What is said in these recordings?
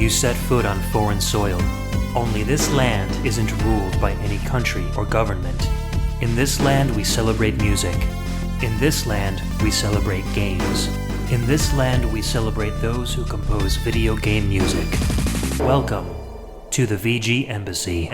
You set foot on foreign soil. Only this land isn't ruled by any country or government. In this land we celebrate music. In this land we celebrate games. In this land we celebrate those who compose video game music. Welcome to the VG Embassy.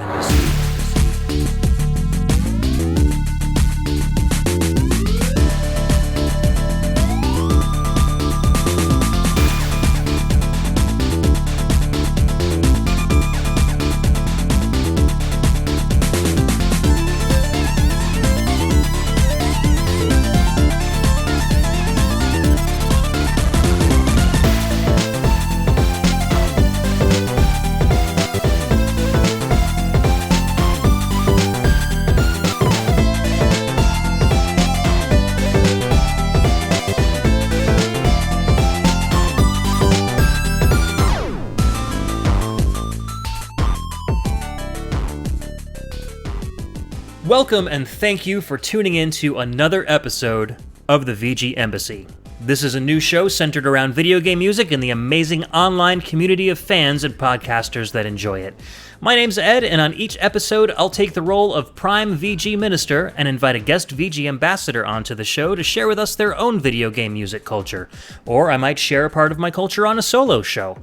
Welcome and thank you for tuning in to another episode of the VG Embassy. This is a new show centered around video game music and the amazing online community of fans and podcasters that enjoy it. My name's Ed, and on each episode, I'll take the role of Prime VG Minister and invite a guest VG Ambassador onto the show to share with us their own video game music culture. Or I might share a part of my culture on a solo show.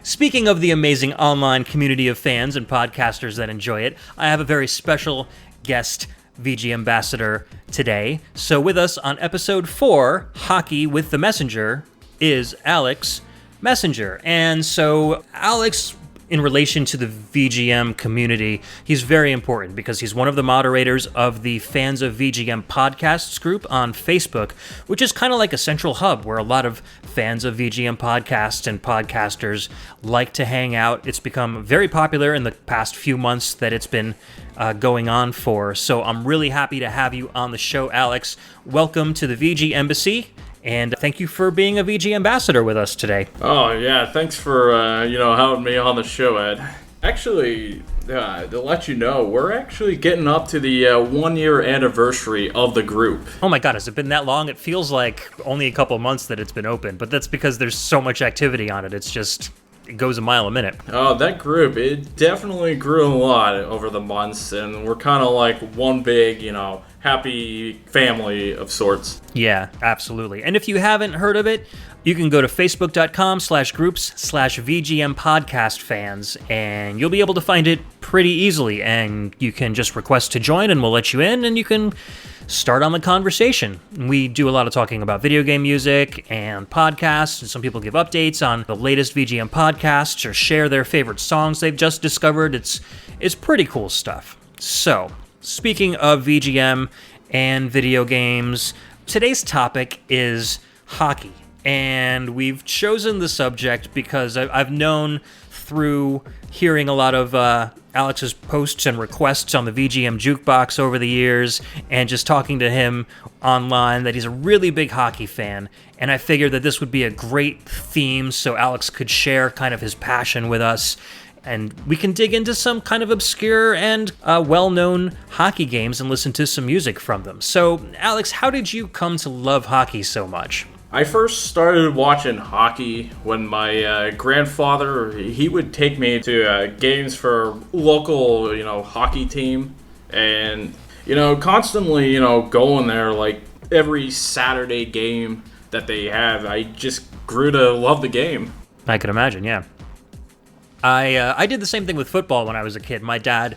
Speaking of the amazing online community of fans and podcasters that enjoy it, I have a very special guest VG Ambassador today. So with us on episode 4, Hockey with the Messenger, is Alex Messenger. And so Alex, in relation to the VGM community, he's very important because he's one of the moderators of the Fans of VGM podcasts group on Facebook, which is kind of like a central hub where a lot of fans of VGM podcasts and podcasters like to hang out. It's become very popular in the past few months that it's been going on for. So I'm really happy to have you on the show, Alex. Welcome to the VG Embassy. And thank you for being a VG Ambassador with us today. Oh, yeah. Thanks for, having me on the show, Ed. Actually, to let you know, we're actually getting up to the 1-year anniversary of the group. Oh my God, has it been that long? It feels like only a couple months that it's been open, but that's because there's so much activity on it. It goes a mile a minute. Oh, that group, it definitely grew a lot over the months, and we're kind of like one big, happy family of sorts. Yeah, absolutely. And if you haven't heard of it, you can go to facebook.com/groups/VGM podcast fans, and you'll be able to find it pretty easily. And you can just request to join, and we'll let you in, and you can start on the conversation. We do a lot of talking about video game music and podcasts, and some people give updates on the latest VGM podcasts or share their favorite songs they've just discovered. It's pretty cool stuff. So, speaking of VGM and video games, today's topic is hockey. And we've chosen the subject because I've known through hearing a lot of Alex's posts and requests on the VGM Jukebox over the years, and just talking to him online, that he's a really big hockey fan. And I figured that this would be a great theme so Alex could share kind of his passion with us, and we can dig into some kind of obscure and well-known hockey games and listen to some music from them. So, Alex, how did you come to love hockey so much? I first started watching hockey when my grandfather, he would take me to games for local, hockey team. And, constantly, going there, like every Saturday game that they have, I just grew to love the game. I could imagine, yeah. I did the same thing with football when I was a kid. My dad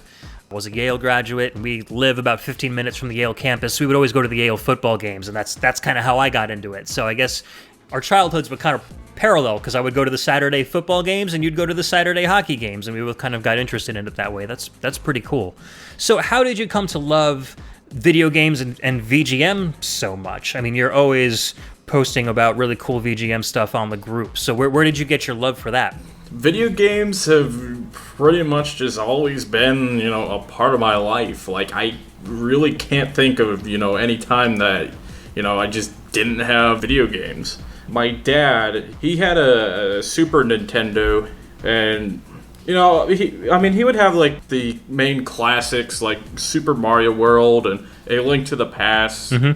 was a Yale graduate, and we live about 15 minutes from the Yale campus. We would always go to the Yale football games, and that's kind of how I got into it. So I guess our childhoods were kind of parallel, because I would go to the Saturday football games, and you'd go to the Saturday hockey games, and we both kind of got interested in it that way. That's pretty cool. So how did you come to love video games and VGM so much? I mean, you're always posting about really cool VGM stuff on the group. So where did you get your love for that? Video games have pretty much just always been, a part of my life. Like, I really can't think of, any time that, I just didn't have video games. My dad, he had a Super Nintendo, and, he would have, like, the main classics, like Super Mario World and A Link to the Past. Mm-hmm.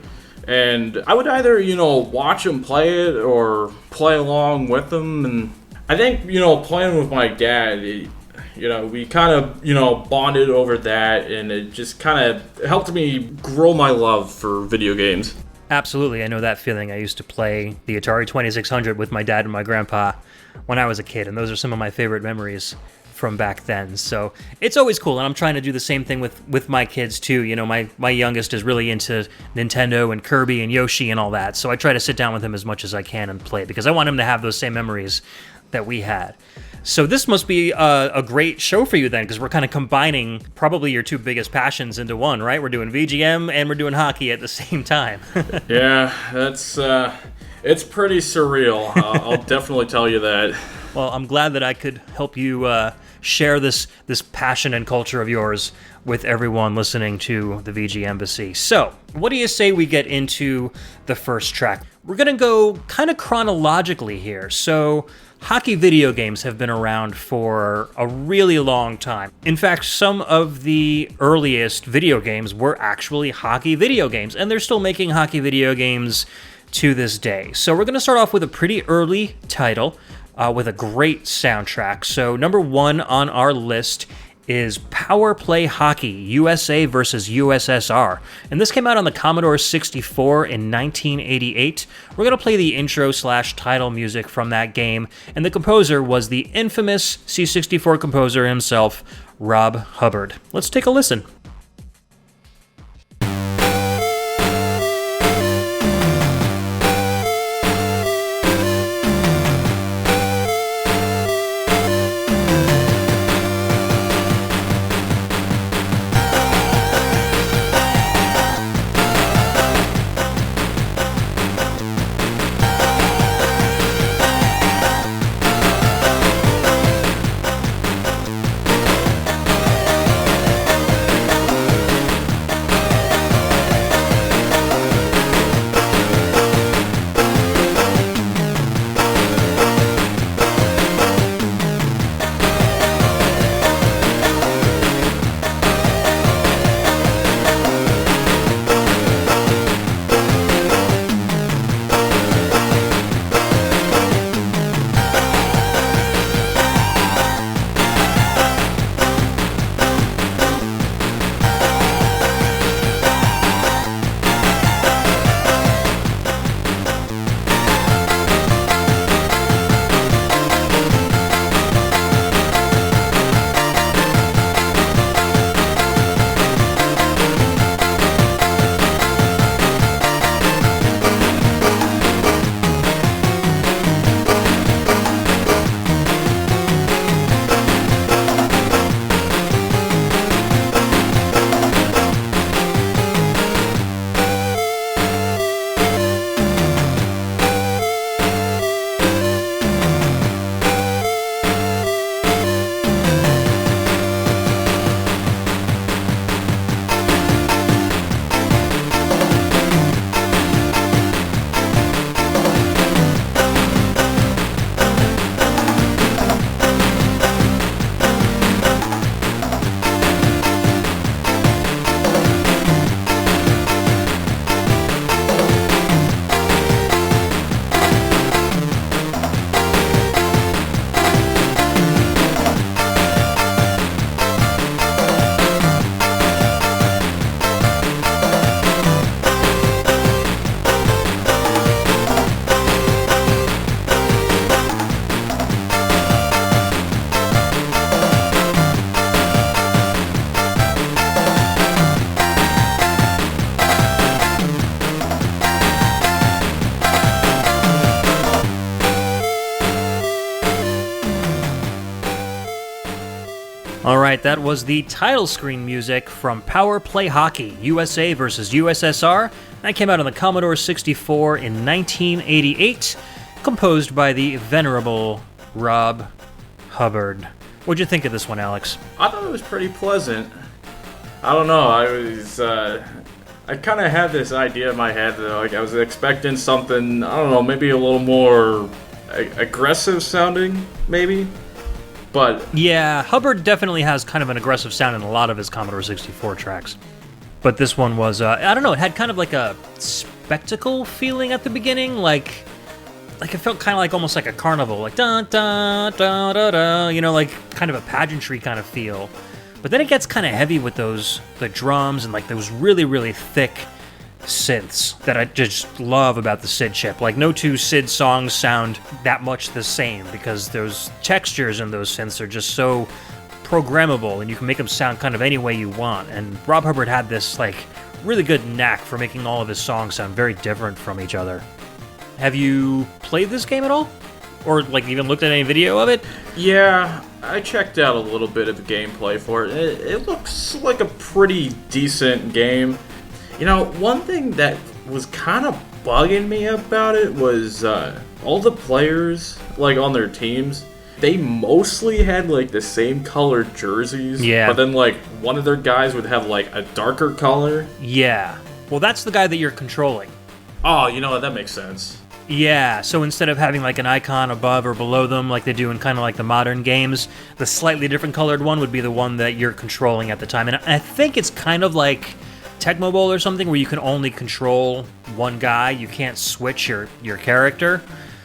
And I would either, watch him play it or play along with him, and I think, playing with my dad, we kind of, bonded over that, and it just kind of helped me grow my love for video games. Absolutely, I know that feeling. I used to play the Atari 2600 with my dad and my grandpa when I was a kid, and those are some of my favorite memories from back then. So it's always cool, and I'm trying to do the same thing with my kids too. My youngest is really into Nintendo and Kirby and Yoshi and all that, so I try to sit down with him as much as I can and play, because I want him to have those same memories that we had. So this must be a great show for you then, because we're kind of combining probably your two biggest passions into one, right? We're doing VGM and we're doing hockey at the same time. Yeah, it's pretty surreal. I'll definitely tell you that. Well, I'm glad that I could help you share this passion and culture of yours with everyone listening to the VG Embassy. So, what do you say we get into the first track? We're going to go kind of chronologically here. So, hockey video games have been around for a really long time. In fact, some of the earliest video games were actually hockey video games, and they're still making hockey video games to this day. So we're going to start off with a pretty early title with a great soundtrack. So number 1 on our list is Power Play Hockey, USA versus USSR. And this came out on the Commodore 64 in 1988. We're going to play the intro/title music from that game, and the composer was the infamous C64 composer himself, Rob Hubbard. Let's take a listen. Alright, that was the title screen music from Power Play Hockey, USA vs. USSR. That came out on the Commodore 64 in 1988, composed by the venerable Rob Hubbard. What'd you think of this one, Alex? I thought it was pretty pleasant. I don't know, I kind of had this idea in my head that I was expecting something, I don't know, maybe a little more aggressive sounding, maybe? But yeah, Hubbard definitely has kind of an aggressive sound in a lot of his Commodore 64 tracks. But this one was, I don't know, it had kind of like a spectacle feeling at the beginning, like like it felt kind of like almost like a carnival, like da da da da da, like kind of a pageantry kind of feel. But then it gets kind of heavy with the drums and like those really, really thick synths that I just love about the SID chip. Like no two SID songs sound that much the same because those textures in those synths are just so programmable and you can make them sound kind of any way you want. And Rob Hubbard had this like really good knack for making all of his songs sound very different from each other. Have you played this game at all? Or like even looked at any video of it? Yeah, I checked out a little bit of the gameplay for it. It looks like a pretty decent game. One thing that was kind of bugging me about it was all the players, like on their teams, they mostly had like the same colored jerseys. Yeah. But then like one of their guys would have like a darker color. Yeah. Well, that's the guy that you're controlling. Oh, you know what? That makes sense. Yeah, so instead of having like an icon above or below them like they do in kind of like the modern games, the slightly different colored one would be the one that you're controlling at the time. And I think it's kind of like Tecmo Bowl or something where you can only control one guy. You can't switch your character.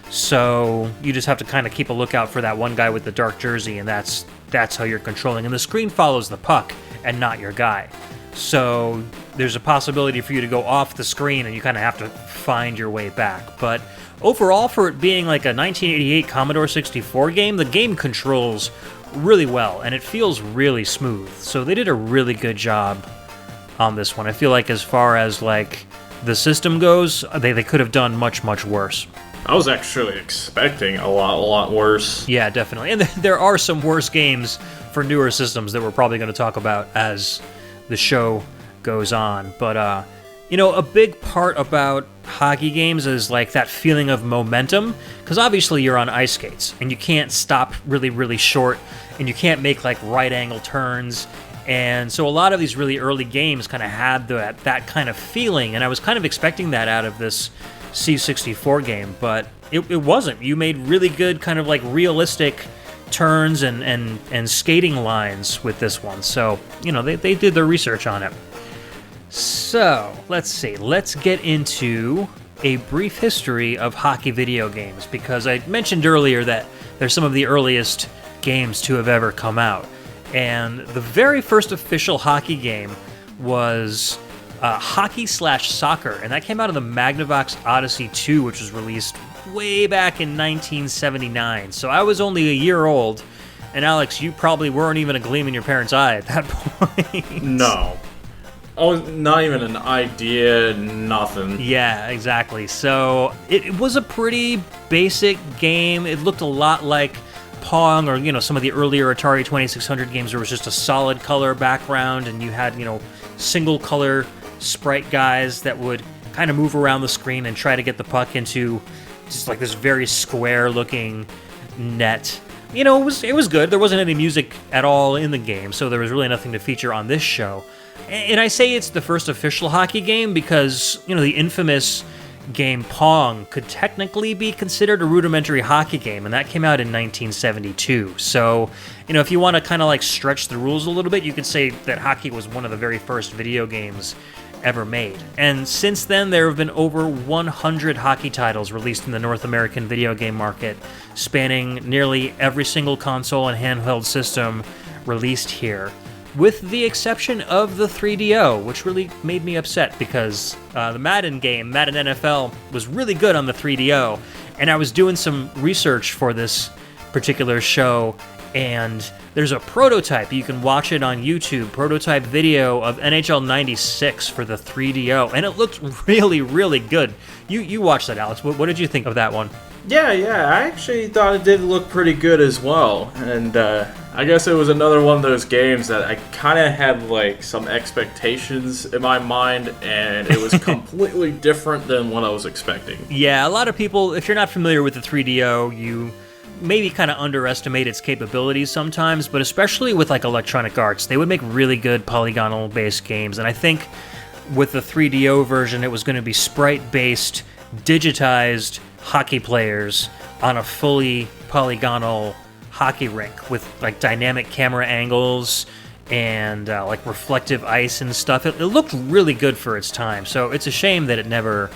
So you just have to kind of keep a lookout for that one guy with the dark jersey, and that's how you're controlling. And the screen follows the puck and not your guy. So there's a possibility for you to go off the screen and you kind of have to find your way back. But overall, for it being like a 1988 Commodore 64 game, the game controls really well and it feels really smooth. So they did a really good job on this one. I feel like as far as like the system goes, they could have done much, much worse. I was actually expecting a lot worse. Yeah, definitely. And there are some worse games for newer systems that we're probably going to talk about as the show goes on. But, a big part about hockey games is like that feeling of momentum, because obviously you're on ice skates and you can't stop really, really short and you can't make like right angle turns. And so a lot of these really early games kind of had that kind of feeling, and I was kind of expecting that out of this C64 game, but it wasn't. You made really good kind of like realistic turns and skating lines with this one. So, they did their research on it. So, let's see. Let's get into a brief history of hockey video games, because I mentioned earlier that they're some of the earliest games to have ever come out. And the very first official hockey game was Hockey/Soccer, and that came out of the Magnavox Odyssey 2, which was released way back in 1979. So I was only a year old, and Alex, you probably weren't even a gleam in your parents' eye at that point. No. Oh, not even an idea, nothing. Yeah, exactly. So it was a pretty basic game. It looked a lot like Pong or, some of the earlier Atari 2600 games where it was just a solid color background and you had, single color sprite guys that would kind of move around the screen and try to get the puck into just like this very square looking net. It was good. There wasn't any music at all in the game, so there was really nothing to feature on this show. And I say it's the first official hockey game because, the infamous game Pong could technically be considered a rudimentary hockey game, and that came out in 1972. So, if you want to kind of like stretch the rules a little bit, you could say that hockey was one of the very first video games ever made. And since then, there have been over 100 hockey titles released in the North American video game market, spanning nearly every single console and handheld system released here, with the exception of the 3DO, which really made me upset because the Madden game, Madden NFL, was really good on the 3DO, and I was doing some research for this particular show, and there's a prototype. You can watch it on YouTube, prototype video of NHL 96 for the 3DO, and it looked really, really good. You watched that, Alex. What did you think of that one? Yeah, I actually thought it did look pretty good as well, and I guess it was another one of those games that I kind of had like some expectations in my mind, and it was completely different than what I was expecting. Yeah, a lot of people, if you're not familiar with the 3DO, you maybe kind of underestimate its capabilities sometimes, but especially with like Electronic Arts, they would make really good polygonal-based games, and I think with the 3DO version, it was going to be sprite-based, digitized hockey players on a fully polygonal hockey rink with like dynamic camera angles and like reflective ice and stuff. It looked really good for its time, so it's a shame that it never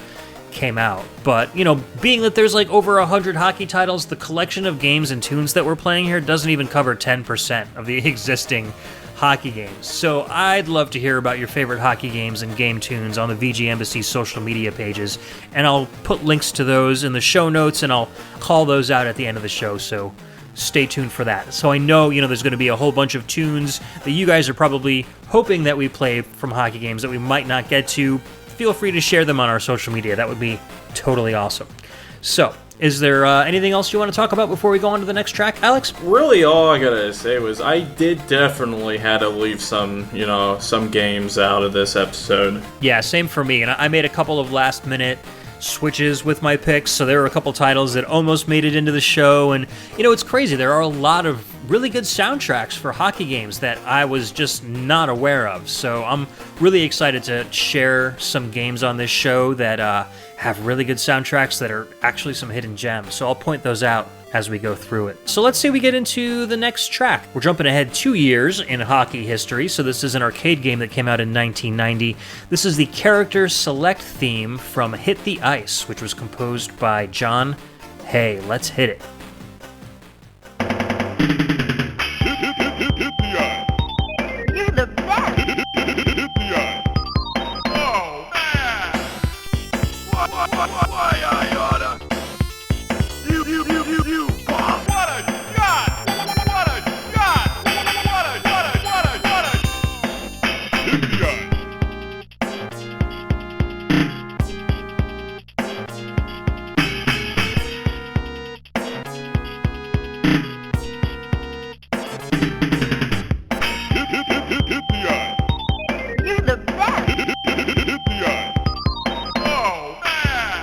came out. But, you know, being that there's like over 100 hockey titles, the collection of games and tunes that we're playing here doesn't even cover 10% of the existing hockey games. So I'd love to hear about your favorite hockey games and game tunes on the VG Embassy social media pages, and I'll put links to those in the show notes, and I'll call those out at the end of the show, so stay tuned for that. So I know, you know, there's going to be a whole bunch of tunes that you guys are probably hoping that we play from hockey games that we might not get to. Feel free to share them on our social media. That would be totally awesome. So, is there anything else you want to talk about before we go on to the next track, Alex? Really, all I gotta say was I did definitely had to leave some, you know, some games out of this episode. Yeah, same for me. And I made a couple of last-minute switches with my picks, so there were a couple titles that almost made it into the show. And, you know, it's crazy. There are a lot of really good soundtracks for hockey games that I was just not aware of. So I'm really excited to share some games on this show that have really good soundtracks that are actually some hidden gems. So I'll point those out as we go through it. So let's say we get into the next track. We're jumping ahead 2 years in hockey history. So this is an arcade game that came out in 1990. This is the Character Select theme from Hit the Ice, which was composed by John Hay. Let's hit it. You're the best. Oh, man! Why I oughta? You, bomb! What a shot! What a shot! What a... Hit the eye. Hit the eye. You're the best. Hit the eye. Oh, man!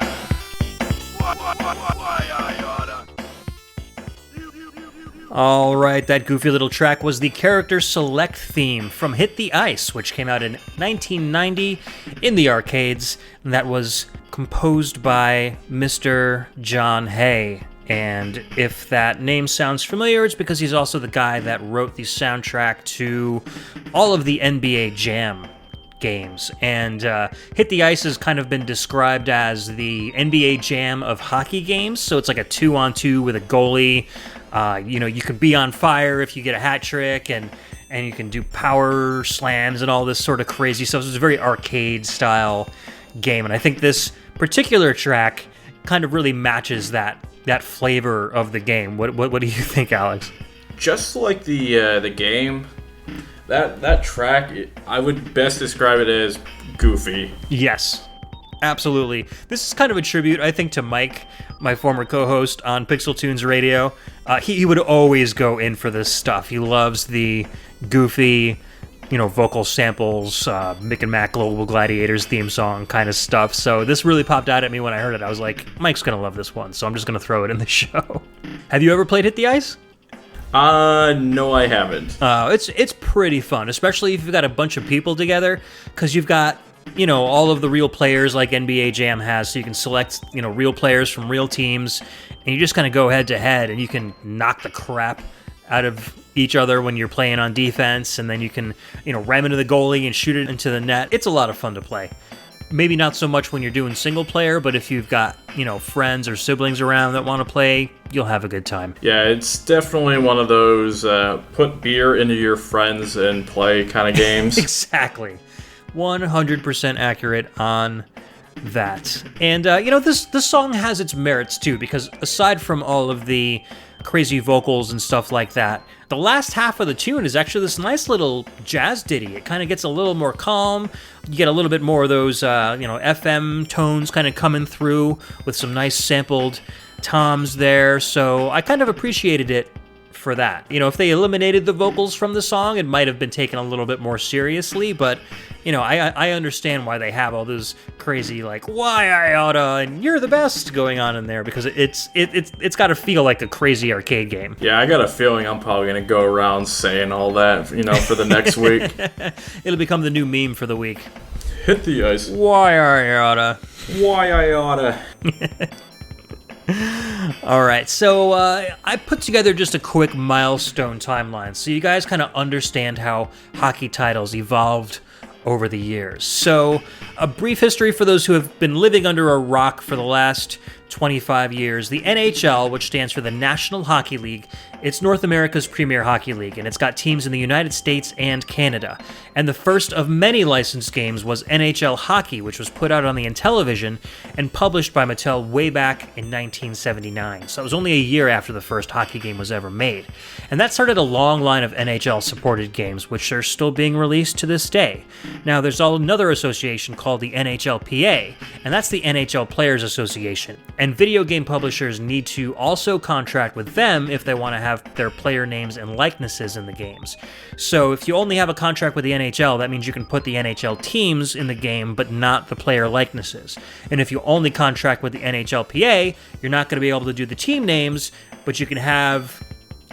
Why I oughta? All right, that goofy little track was the Character Select theme from Hit the Ice, which came out in 1990 in the arcades, and that was composed by Mr. John Hay. And if that name sounds familiar, it's because he's also the guy that wrote the soundtrack to all of the NBA Jam games. And Hit the Ice has kind of been described as the NBA Jam of hockey games, so it's like a 2-on-2 with a goalie. You know, you can be on fire if you get a hat trick, and you can do power slams and all this sort of crazy stuff. So it's a very arcade-style game, and I think this particular track kind of really matches that flavor of the game. What do you think, Alex? Just like the game, that track, I would best describe it as goofy. Yes, absolutely. This is kind of a tribute, I think, to Mike, my former co-host on Pixel Tunes Radio. He would always go in for this stuff. He loves the goofy, you know, vocal samples, Mick and Mac Global Gladiators theme song kind of stuff. So this really popped out at me when I heard it. I was like, Mike's gonna love this one, so I'm just gonna throw it in the show. Have you ever played Hit the Ice? No, I haven't. It's pretty fun, especially if you've got a bunch of people together, because you've got, you know, all of the real players like NBA Jam has, so you can select, you know, real players from real teams, and you just kind of go head to head, and you can knock the crap out of each other when you're playing on defense, and then you can, you know, ram into the goalie and shoot it into the net. It's a lot of fun to play. Maybe not so much when you're doing single player, but if you've got, you know, friends or siblings around that want to play, you'll have a good time. Yeah, it's definitely one of those put beer into your friends and play kind of games. Exactly. 100% accurate on that. And, you know, this song has its merits, too, because aside from all of the crazy vocals and stuff like that, the last half of the tune is actually this nice little jazz ditty. It kind of gets a little more calm. You get a little bit more of those, you know, FM tones kind of coming through with some nice sampled toms there. So I kind of appreciated it for that. You know, if they eliminated the vocals from the song, it might have been taken a little bit more seriously, but, you know, I understand why they have all those crazy, like, why I oughta, and you're the best going on in there, because it's got to feel like a crazy arcade game. Yeah, I got a feeling I'm probably going to go around saying all that, you know, for the next week. It'll become the new meme for the week. Hit the ice. Why I oughta. Why I oughta. All right, so I put together just a quick milestone timeline so you guys kind of understand how hockey titles evolved over the years. So, a brief history for those who have been living under a rock for the last 25 years. The NHL, which stands for the National Hockey League, it's North America's premier hockey league, and it's got teams in the United States and Canada. And the first of many licensed games was NHL Hockey, which was put out on the Intellivision and published by Mattel way back in 1979. So it was only a year after the first hockey game was ever made. And that started a long line of NHL-supported games, which are still being released to this day. Now, there's another association called the NHLPA, and that's the NHL Players Association. And video game publishers need to also contract with them if they want to have their player names and likenesses in the games. So if you only have a contract with the NHL, that means you can put the NHL teams in the game, but not the player likenesses. And if you only contract with the NHLPA, you're not going to be able to do the team names, but you can have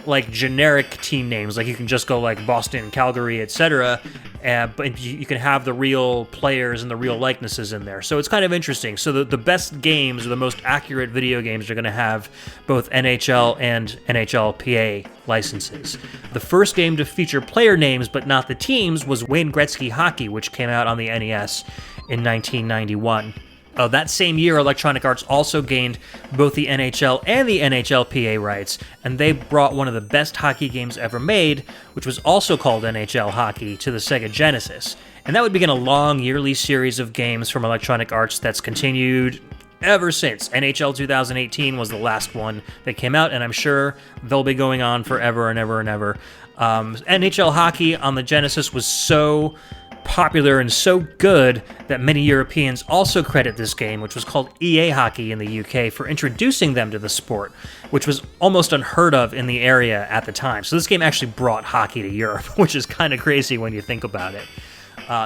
like generic team names, like you can just go like Boston, Calgary, etc. But you can have the real players and the real likenesses in there. So it's kind of interesting. So the best games, or the most accurate video games, are going to have both NHL and NHLPA licenses. The first game to feature player names but not the teams was Wayne Gretzky Hockey, which came out on the NES in 1991. That same year, Electronic Arts also gained both the NHL and the NHLPA rights, and they brought one of the best hockey games ever made, which was also called NHL Hockey, to the Sega Genesis. And that would begin a long yearly series of games from Electronic Arts that's continued ever since. NHL 2018 was the last one that came out, and I'm sure they'll be going on forever and ever and ever. NHL Hockey on the Genesis was so popular and so good that many Europeans also credit this game, which was called EA Hockey in the UK, for introducing them to the sport, which was almost unheard of in the area at the time. So this game actually brought hockey to Europe, which is kind of crazy when you think about it.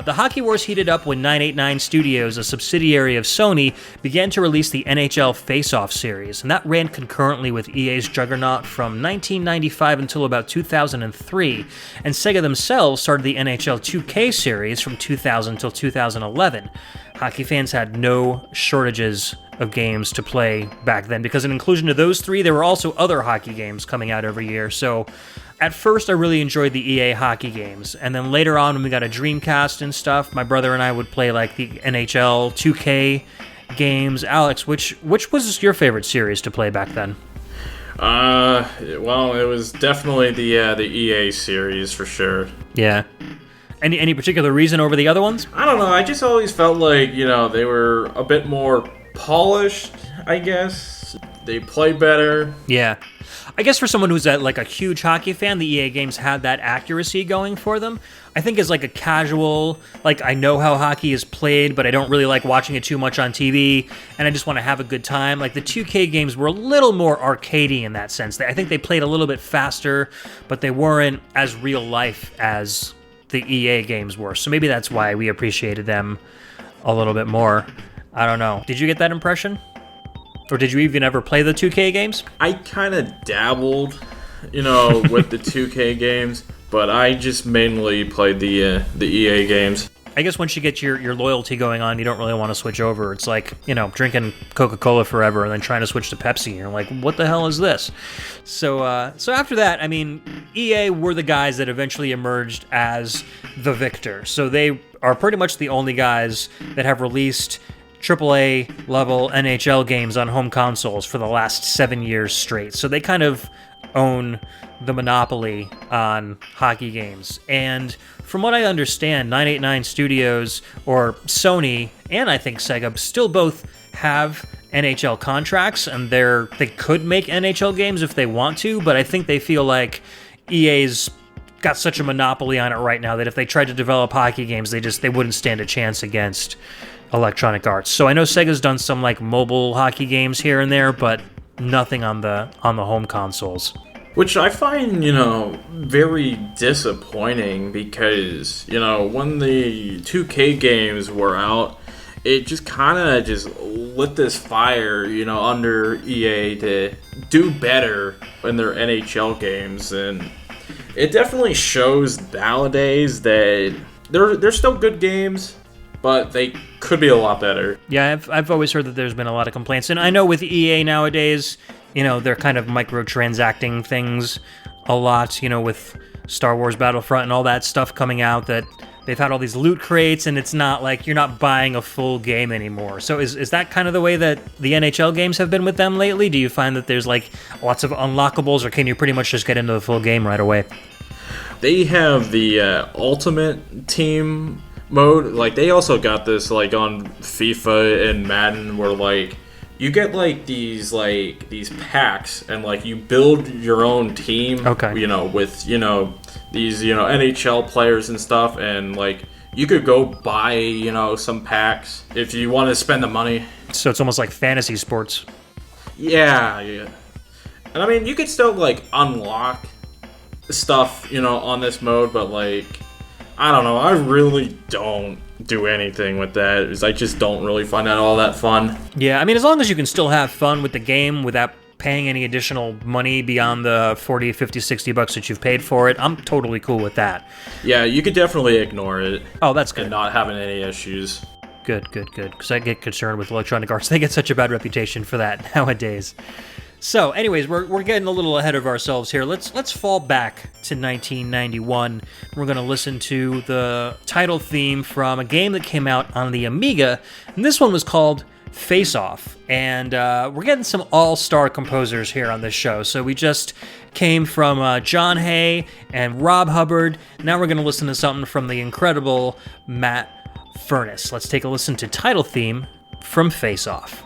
The Hockey Wars heated up when 989 Studios, a subsidiary of Sony, began to release the NHL Face-Off series, and that ran concurrently with EA's Juggernaut from 1995 until about 2003, and Sega themselves started the NHL 2K series from 2000 until 2011. Hockey fans had no shortages of games to play back then, because in inclusion of those three, there were also other hockey games coming out every year. So at first, I really enjoyed the EA hockey games, and then later on, when we got a Dreamcast and stuff, my brother and I would play like the NHL 2K games. Alex, which was your favorite series to play back then? Well, it was definitely the EA series for sure. Yeah. Any particular reason over the other ones? I don't know. I just always felt like, they were a bit more polished, I guess. They played better. Yeah. I guess for someone who's like a huge hockey fan, the EA games had that accuracy going for them. I think as like a casual, like I know how hockey is played, but I don't really like watching it too much on TV, and I just want to have a good time. Like the 2K games were a little more arcadey in that sense. I think they played a little bit faster, but they weren't as real life as the EA games were. So maybe that's why we appreciated them a little bit more. I don't know. Did you get that impression? Or did you even ever play the 2K games? I kind of dabbled, with the 2K games, but I just mainly played the EA games. I guess once you get your loyalty going on, you don't really want to switch over. It's like, drinking Coca-Cola forever and then trying to switch to Pepsi. You're like, what the hell is this? So after that, I mean, EA were the guys that eventually emerged as the victor. So they are pretty much the only guys that have released AAA level NHL games on home consoles for the last 7 years straight. So they kind of own the monopoly on hockey games. And from what I understand, 989 Studios, or Sony, and I think Sega, still both have NHL contracts, and they could make NHL games if they want to, but I think they feel like EA's got such a monopoly on it right now that if they tried to develop hockey games, they wouldn't stand a chance against Electronic Arts. So I know Sega's done some like mobile hockey games here and there, but nothing on the home consoles. Which I find, very disappointing because, when the 2K games were out, it just kind of just lit this fire, under EA to do better in their NHL games. And it definitely shows nowadays that they're still good games, but they could be a lot better. Yeah, I've always heard that there's been a lot of complaints. And I know with EA nowadays, they're kind of microtransacting things a lot, with Star Wars Battlefront and all that stuff coming out, that they've had all these loot crates, and it's not like you're not buying a full game anymore. So is that kind of the way that the NHL games have been with them lately? Do you find that there's like lots of unlockables, or can you pretty much just get into the full game right away? They have the Ultimate Team mode. Like, they also got this like on FIFA and Madden, where like you get like these packs, and like you build your own team. Okay. You know, with these NHL players and stuff, and like you could go buy some packs if you want to spend the money. So it's almost like fantasy sports. Yeah. And I mean, you could still like unlock stuff on this mode, but like I don't know, I really don't do anything with that, because I just don't really find that all that fun. Yeah, I mean, as long as you can still have fun with the game without paying any additional money beyond the 40, 50, 60 bucks that you've paid for it, I'm totally cool with that. Yeah, you could definitely ignore it. Oh, that's good. And not having any issues. Good. Because I get concerned with Electronic Arts. They get such a bad reputation for that nowadays. So, anyways, we're getting a little ahead of ourselves here. Let's fall back to 1991. We're going to listen to the title theme from a game that came out on the Amiga, and this one was called Face Off. And we're getting some all-star composers here on this show. So we just came from John Hay and Rob Hubbard. Now we're going to listen to something from the incredible Matt Furness. Let's take a listen to title theme from Face Off.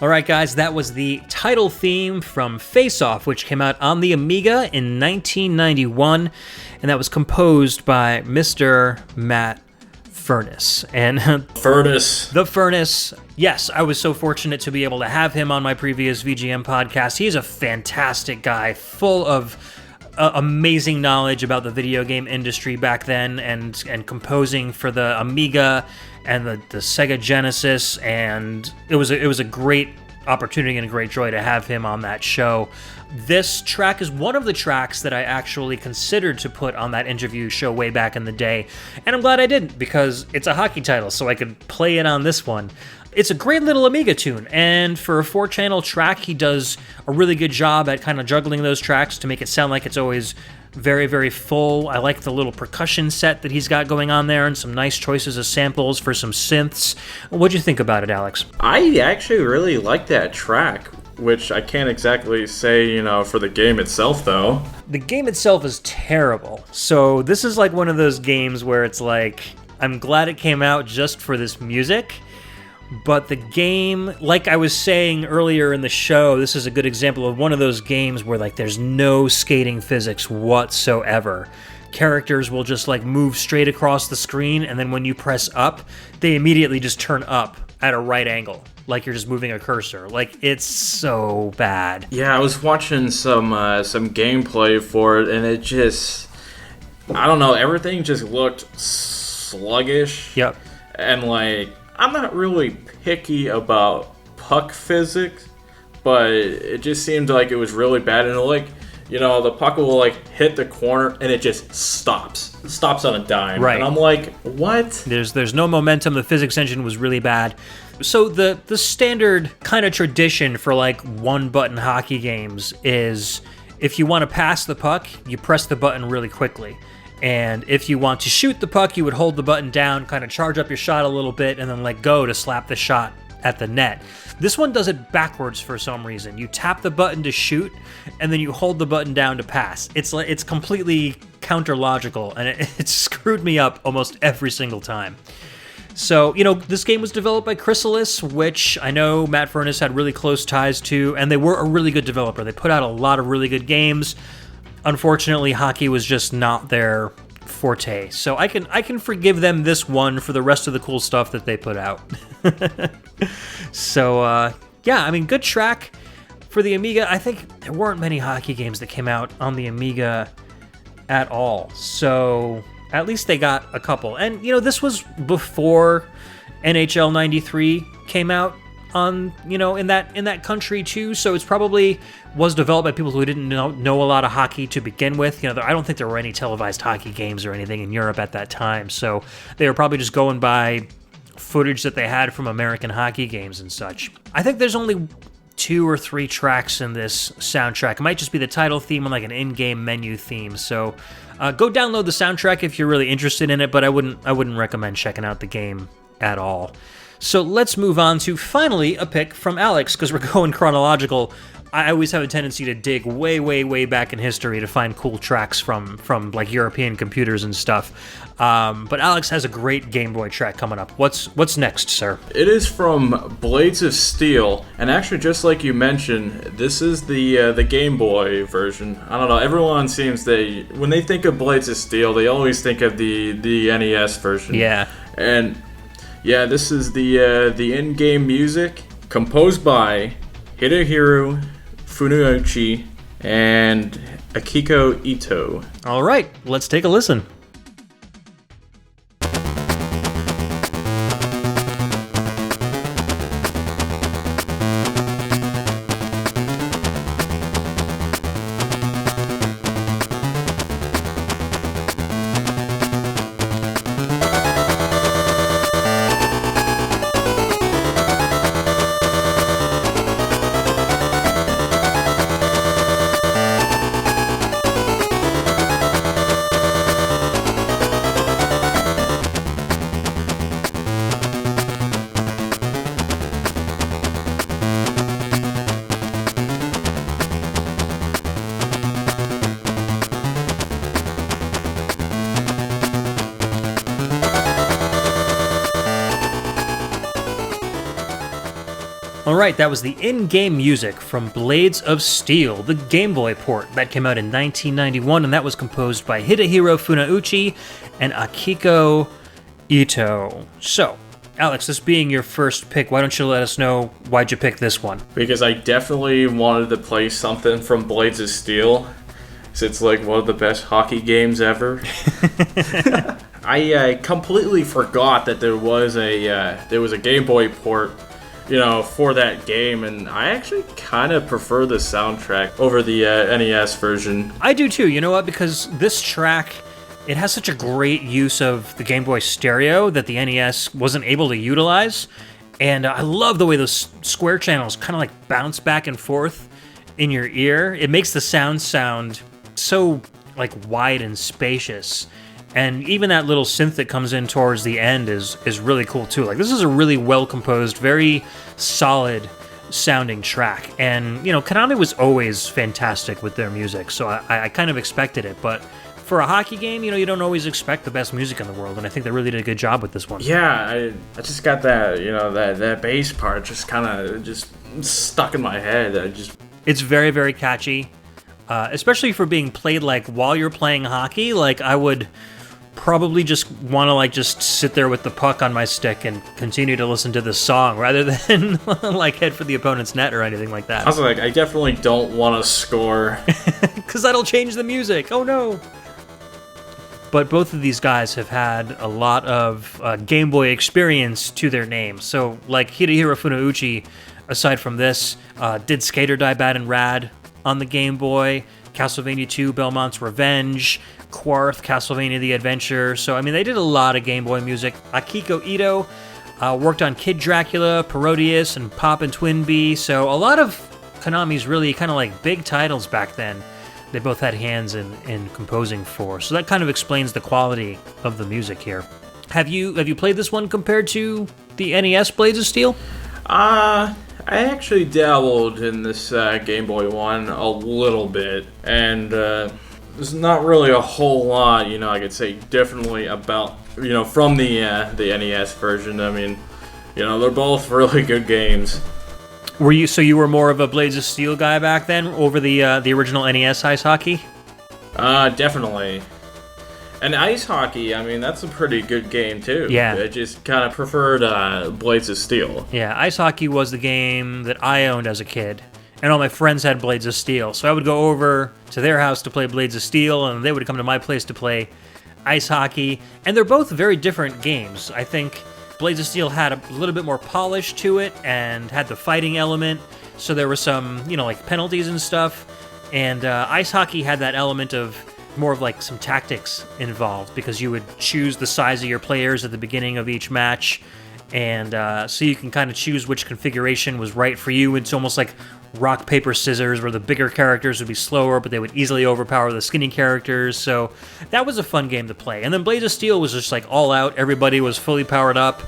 All right, guys, that was the title theme from Face Off, which came out on the Amiga in 1991, and that was composed by Mr. Matt Furniss. And Furnace. the Furnace, yes, I was so fortunate to be able to have him on my previous VGM podcast. He's a fantastic guy, full of amazing knowledge about the video game industry back then, and composing for the Amiga and the Sega Genesis, and it was a great opportunity and a great joy to have him on that show. This track is one of the tracks that I actually considered to put on that interview show way back in the day, and I'm glad I didn't, because it's a hockey title, so I could play it on this one. It's a great little Amiga tune, and for a 4-channel track, he does a really good job at kind of juggling those tracks to make it sound like it's always very, very full. I like the little percussion set that he's got going on there, and some nice choices of samples for some synths. What'd you think about it, Alex? I actually really like that track, which I can't exactly say, for the game itself, though. The game itself is terrible. So this is like one of those games where it's like, I'm glad it came out just for this music. But the game, like I was saying earlier in the show, this is a good example of one of those games where like there's no skating physics whatsoever. Characters will just like move straight across the screen, and then when you press up, they immediately just turn up at a right angle, like you're just moving a cursor. Like, it's so bad. Yeah, I was watching some gameplay for it, and it just, I don't know, everything just looked sluggish. Yep. And like, I'm not really picky about puck physics, but it just seemed like it was really bad. And like, the puck will like hit the corner and it just stops on a dime. Right. And I'm like, what? There's no momentum. The physics engine was really bad. So the standard kind of tradition for like one-button hockey games is if you want to pass the puck, you press the button really quickly. And if you want to shoot the puck, you would hold the button down, kind of charge up your shot a little bit, and then let go to slap the shot at the net. This one does it backwards for some reason. You tap the button to shoot, and then you hold the button down to pass. It's completely counter-logical, and it screwed me up almost every single time. So, this game was developed by Chrysalis, which I know Matt Furniss had really close ties to, and they were a really good developer. They put out a lot of really good games. Unfortunately, hockey was just not their forte. So I can forgive them this one for the rest of the cool stuff that they put out. So, yeah, I mean, good track for the Amiga. I think there weren't many hockey games that came out on the Amiga at all. So at least they got a couple. And, this was before NHL 93 came out on, in that country too. So it's probably was developed by people who didn't know a lot of hockey to begin with. I don't think there were any televised hockey games or anything in Europe at that time. So they were probably just going by footage that they had from American hockey games and such. I think there's only 2 or 3 tracks in this soundtrack. It might just be the title theme and like an in-game menu theme. So go download the soundtrack if you're really interested in it, but I wouldn't recommend checking out the game at all. So let's move on to finally a pick from Alex, because we're going chronological. I always have a tendency to dig way, way, way back in history to find cool tracks from like European computers and stuff. But Alex has a great Game Boy track coming up. What's next, sir? It is from Blades of Steel, and actually, just like you mentioned, this is the Game Boy version. I don't know. Everyone seems when they think of Blades of Steel, they always think of the NES version. Yeah. And yeah, this is the in-game music composed by Hidehiro Funuichi and Akiko Ito. All right, let's take a listen. Alright, that was the in-game music from Blades of Steel, the Game Boy port. That came out in 1991, and that was composed by Hidehiro Funauchi and Akiko Ito. So, Alex, this being your first pick, why don't you let us know why'd you pick this one? Because I definitely wanted to play something from Blades of Steel. So it's like one of the best hockey games ever. I completely forgot that there was a Game Boy port, for that game, and I actually kind of prefer the soundtrack over the NES version. I do too, you know what? Because this track, it has such a great use of the Game Boy stereo that the NES wasn't able to utilize, and I love the way those square channels kind of like bounce back and forth in your ear. It makes the sound so like wide and spacious. And even that little synth that comes in towards the end is really cool too. Like, this is a really well composed, very solid sounding track. And Konami was always fantastic with their music, so I kind of expected it. But for a hockey game, you don't always expect the best music in the world, and I think they really did a good job with this one. Yeah, I just got that that bass part just kind of just stuck in my head. It's very, very catchy, especially for being played like while you're playing hockey. Like, I would probably just want to like just sit there with the puck on my stick and continue to listen to the song rather than like head for the opponent's net or anything like that. I was like, I definitely don't want to score because that'll change the music. Oh no. But both of these guys have had a lot of Game Boy experience to their name. So like Hidehiro Funauchi, aside from this, did Skater Die Bad and Rad on the Game Boy, Castlevania 2 Belmont's Revenge, Quarth, Castlevania The Adventure. So, I mean, they did a lot of Game Boy music. Akiko Ito worked on Kid Dracula, Parodius, and Pop and Twinbee. So, a lot of Konami's really kind of like big titles back then, they both had hands in composing for. So that kind of explains the quality of the music here. Have you played this one compared to the NES Blades of Steel? I actually dabbled in this Game Boy one a little bit, and there's not really a whole lot, I could say differently about, from the NES version. I mean, they're both really good games. You were more of a Blades of Steel guy back then over the original NES Ice Hockey? Definitely. And Ice Hockey, I mean, that's a pretty good game too. Yeah. I just kind of preferred Blades of Steel. Yeah, Ice Hockey was the game that I owned as a kid, and all my friends had Blades of Steel. So I would go over to their house to play Blades of Steel, and they would come to my place to play Ice Hockey. And they're both very different games. I think Blades of Steel had a little bit more polish to it and had the fighting element, so there were some, like penalties and stuff. And Ice Hockey had that element of more of like some tactics involved, because you would choose the size of your players at the beginning of each match, and so you can kind of choose which configuration was right for you. It's almost like rock, paper, scissors, where the bigger characters would be slower, but they would easily overpower the skinny characters. So that was a fun game to play. And then Blades of Steel was just like all out. Everybody was fully powered up,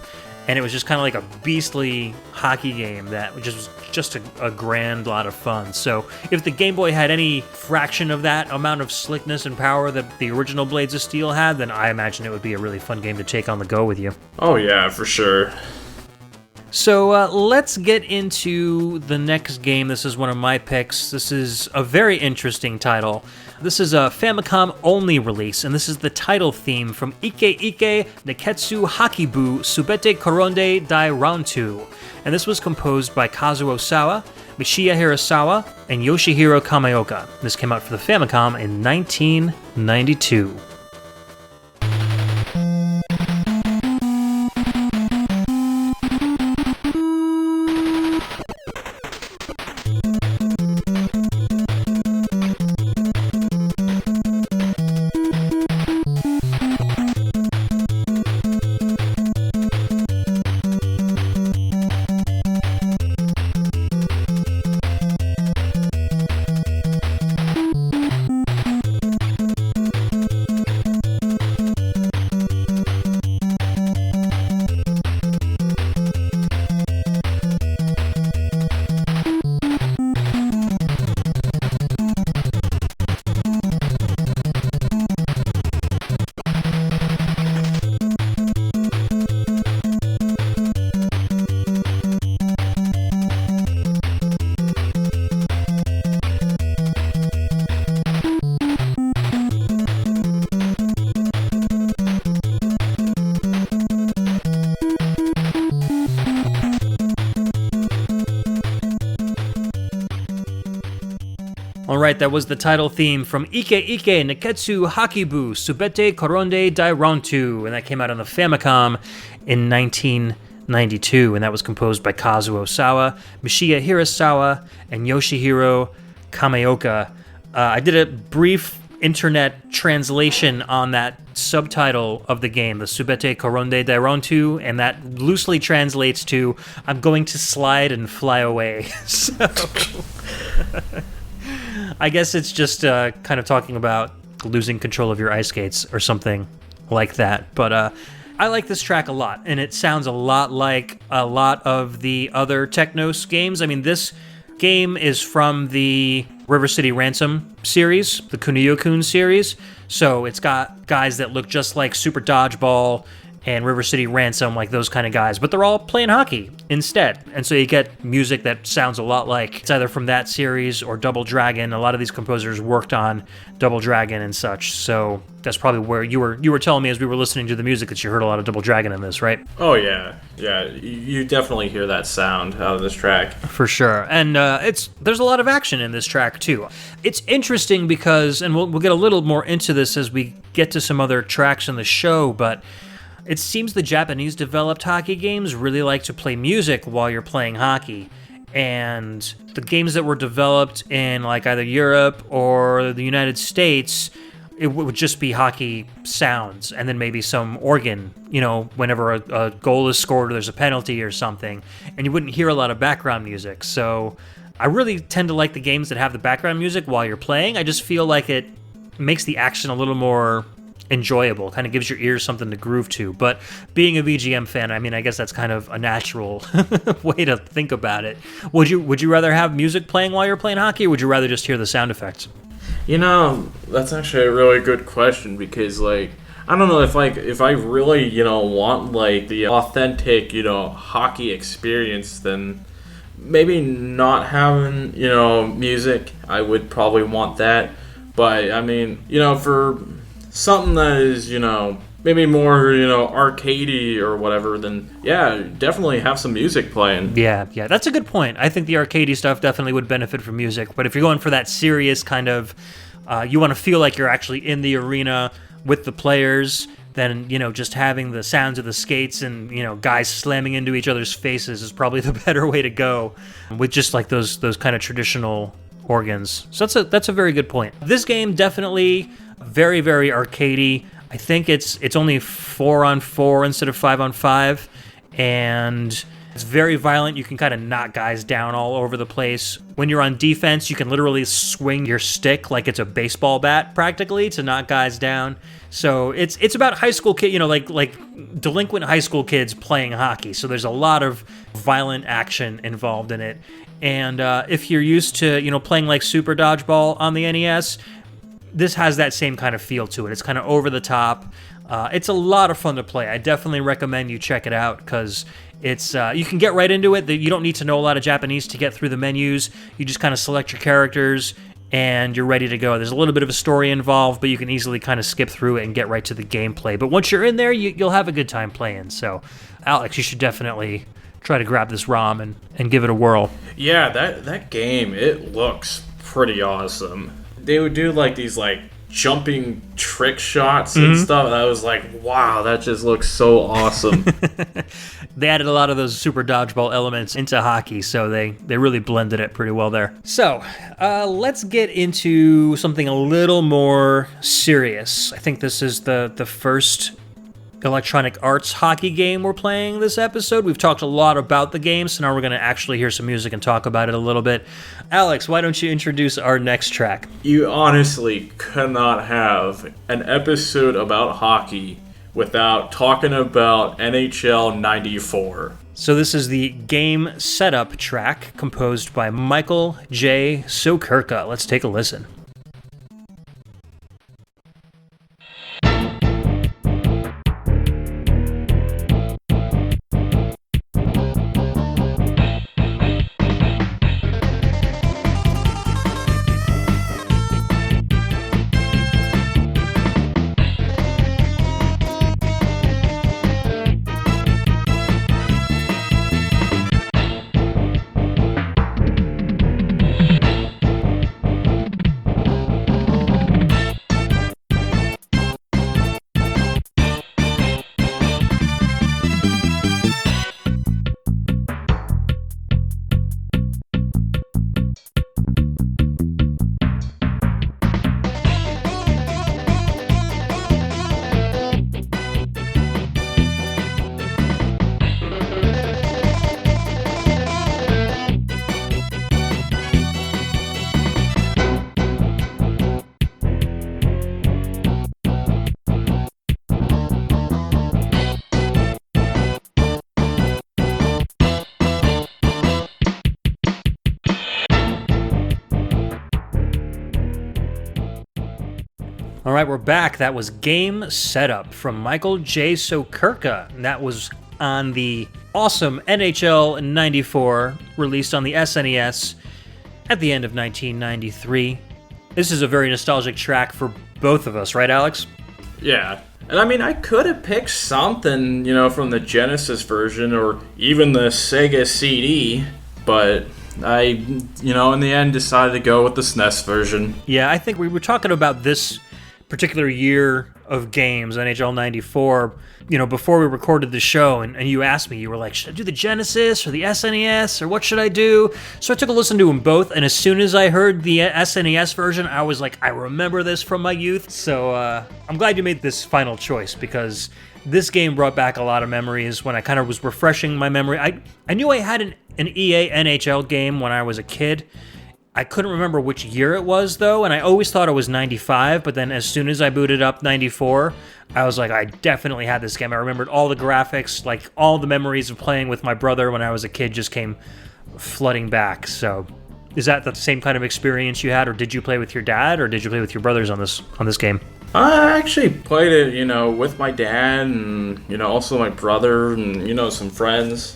and it was just kind of like a beastly hockey game that was just a grand lot of fun. So if the Game Boy had any fraction of that amount of slickness and power that the original Blades of Steel had, then I imagine it would be a really fun game to take on the go with you. Oh yeah, for sure. So let's get into the next game. This is one of my picks. This is a very interesting title. This is a Famicom-only release, and this is the title theme from Ike Ike Neketsu Hakibu Subete Koronde Dai Round 2. And this was composed by Kazuo Sawa, Michiya Hirasawa, and Yoshihiro Kameoka. This came out for the Famicom in 1992. All right, that was the title theme from Ike Ike Neketsu Hakibu Subete Koronde Dairontu, and that came out on the Famicom in 1992, and that was composed by Kazuo Osawa, Mishiya Hirasawa, and Yoshihiro Kameoka. I did a brief internet translation on that subtitle of the game, the Subete Koronde Dairontu, and that loosely translates to, I'm going to slide and fly away. So I guess it's just kind of talking about losing control of your ice skates or something like that. But I like this track a lot, and it sounds a lot like a lot of the other Technos games. I mean, this game is from the River City Ransom series, the Kunio-kun series. So it's got guys that look just like Super Dodgeball and River City Ransom, like those kind of guys, but they're all playing hockey instead. And so you get music that sounds a lot like it's either from that series or Double Dragon. A lot of these composers worked on Double Dragon and such. So that's probably where you were telling me as we were listening to the music that you heard a lot of Double Dragon in this, right? Oh yeah, you definitely hear that sound out of this track. For sure. And there's a lot of action in this track too. It's interesting because, and we'll get a little more into this as we get to some other tracks in the show, but it seems the Japanese developed hockey games really like to play music while you're playing hockey. And the games that were developed in like either Europe or the United States, it would just be hockey sounds and then maybe some organ, whenever a goal is scored or there's a penalty or something. And you wouldn't hear a lot of background music. So I really tend to like the games that have the background music while you're playing. I just feel like it makes the action a little more enjoyable, kind of gives your ears something to groove to. But being a VGM fan, I mean, I guess that's kind of a natural way to think about it. Would you rather have music playing while you're playing hockey, or would you rather just hear the sound effects? That's actually a really good question, because I don't know if I really want the authentic hockey experience, then maybe not having music. I would probably want that, but I mean for something that is, maybe more, arcadey or whatever, then yeah, definitely have some music playing. Yeah, that's a good point. I think the arcadey stuff definitely would benefit from music, but if you're going for that serious kind of, you want to feel like you're actually in the arena with the players, then, just having the sounds of the skates and, guys slamming into each other's faces is probably the better way to go, with just like those kind of traditional organs. So that's a very good point. This game definitely very, very arcadey. I think it's only 4-on-4 instead of 5-on-5, and it's very violent. You can kind of knock guys down all over the place. When you're on defense, you can literally swing your stick like it's a baseball bat, practically, to knock guys down. So it's about high school kids, like delinquent high school kids playing hockey. So there's a lot of violent action involved in it. And if you're used to, playing like Super Dodgeball on the NES, this has that same kind of feel to it. It's kind of over the top. It's a lot of fun to play. I definitely recommend you check it out, because it's you can get right into it. You don't need to know a lot of Japanese to get through the menus. You just kind of select your characters and you're ready to go. There's a little bit of a story involved, but you can easily kind of skip through it and get right to the gameplay. But once you're in there, you'll have a good time playing. So, Alex, you should definitely try to grab this ROM and give it a whirl. Yeah, that game, it looks pretty awesome. They would do these jumping trick shots and stuff, and I was like, wow, that just looks so awesome. They added a lot of those Super Dodgeball elements into hockey, so they really blended it pretty well there. So, let's get into something a little more serious. I think this is the first Electronic Arts hockey game we're playing this episode. We've talked a lot about the game, so now we're going to actually hear some music and talk about it a little bit. Alex, why don't you introduce our next track? You honestly cannot have an episode about hockey without talking about NHL 94. So this is the game setup track composed by Michael J. Sokirka. Let's take a listen. All right, we're back. That was Game Setup from Michael J. Sokurka. And that was on the awesome NHL 94, released on the SNES at the end of 1993. This is a very nostalgic track for both of us, right, Alex? Yeah. And I mean, I could have picked something, from the Genesis version or even the Sega CD, but I, in the end decided to go with the SNES version. Yeah, I think we were talking about this particular year of games, NHL 94, before we recorded the show, and you asked me, you were like, should I do the Genesis or the SNES, or what should I do? So I took a listen to them both, and as soon as I heard the SNES version, I was like, I remember this from my youth. So I'm glad you made this final choice, because this game brought back a lot of memories when I kind of was refreshing my memory. I knew I had an EA NHL game when I was a kid. I couldn't remember which year it was, though, and I always thought it was 95, but then as soon as I booted up 94, I was like, I definitely had this game. I remembered all the graphics, like all the memories of playing with my brother when I was a kid just came flooding back. So is that the same kind of experience you had, or did you play with your dad, or did you play with your brothers on this game? I actually played it, with my dad and, also my brother and, some friends.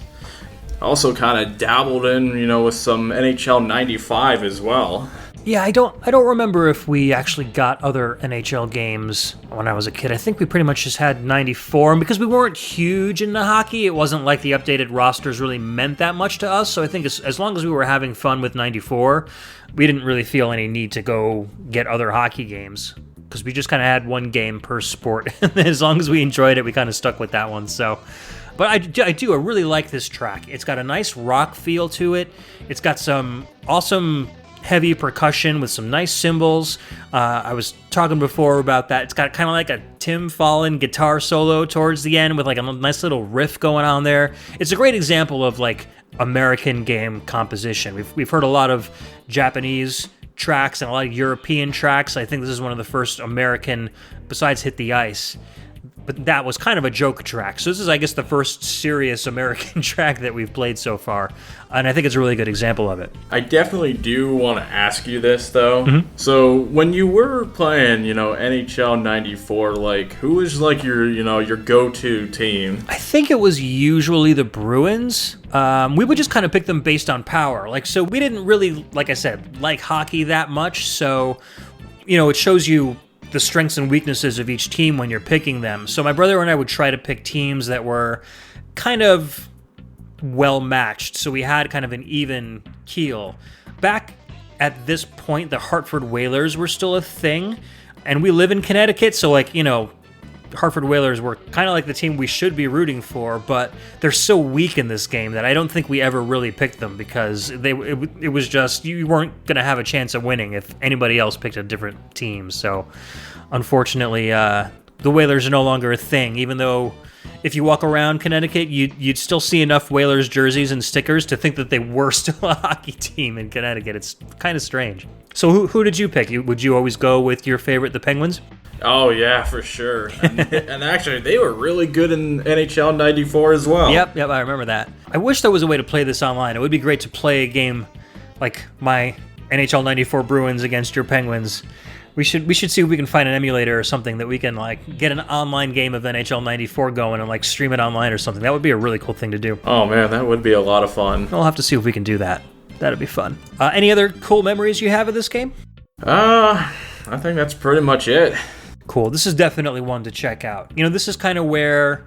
I also kind of dabbled in, with some NHL 95 as well. Yeah, I don't remember if we actually got other NHL games when I was a kid. I think we pretty much just had 94, and because we weren't huge into hockey, it wasn't like the updated rosters really meant that much to us. So I think as long as we were having fun with 94, we didn't really feel any need to go get other hockey games, because we just kind of had one game per sport. As long as we enjoyed it, we kind of stuck with that one. So, but I really like this track. It's got a nice rock feel to it. It's got some awesome heavy percussion with some nice cymbals. I was talking before about that. It's got kind of like a Tim Fallon guitar solo towards the end with like a nice little riff going on there. It's a great example of like American game composition. We've heard a lot of Japanese tracks and a lot of European tracks. I think this is one of the first American, besides Hit the Ice, but that was kind of a joke track. So this is, I guess, the first serious American track that we've played so far, and I think it's a really good example of it. I definitely do want to ask you this, though. Mm-hmm. So when you were playing, NHL 94, like, who was, like, your go-to team? I think it was usually the Bruins. We would just kind of pick them based on power. Like, so we didn't really, like I said, like hockey that much, so, it shows you the strengths and weaknesses of each team when you're picking them. So my brother and I would try to pick teams that were kind of well matched, so we had kind of an even keel. Back at this point, the Hartford Whalers were still a thing, and we live in Connecticut, so Hartford Whalers were kind of like the team we should be rooting for, but they're so weak in this game that I don't think we ever really picked them, because it was just, you weren't going to have a chance of winning if anybody else picked a different team. So unfortunately, the Whalers are no longer a thing, even though if you walk around Connecticut, you'd still see enough Whalers jerseys and stickers to think that they were still a hockey team in Connecticut. It's kind of strange. So who did you pick? Would you always go with your favorite, the Penguins? Oh, yeah, for sure. And actually, they were really good in NHL 94 as well. Yep, I remember that. I wish there was a way to play this online. It would be great to play a game like my NHL 94 Bruins against your Penguins. We should see if we can find an emulator or something that we can like get an online game of NHL 94 going and like stream it online or something. That would be a really cool thing to do. Oh, man, that would be a lot of fun. We'll have to see if we can do that. That'd be fun. Any other cool memories you have of this game? I think that's pretty much it. Cool. This is definitely one to check out. This is kind of where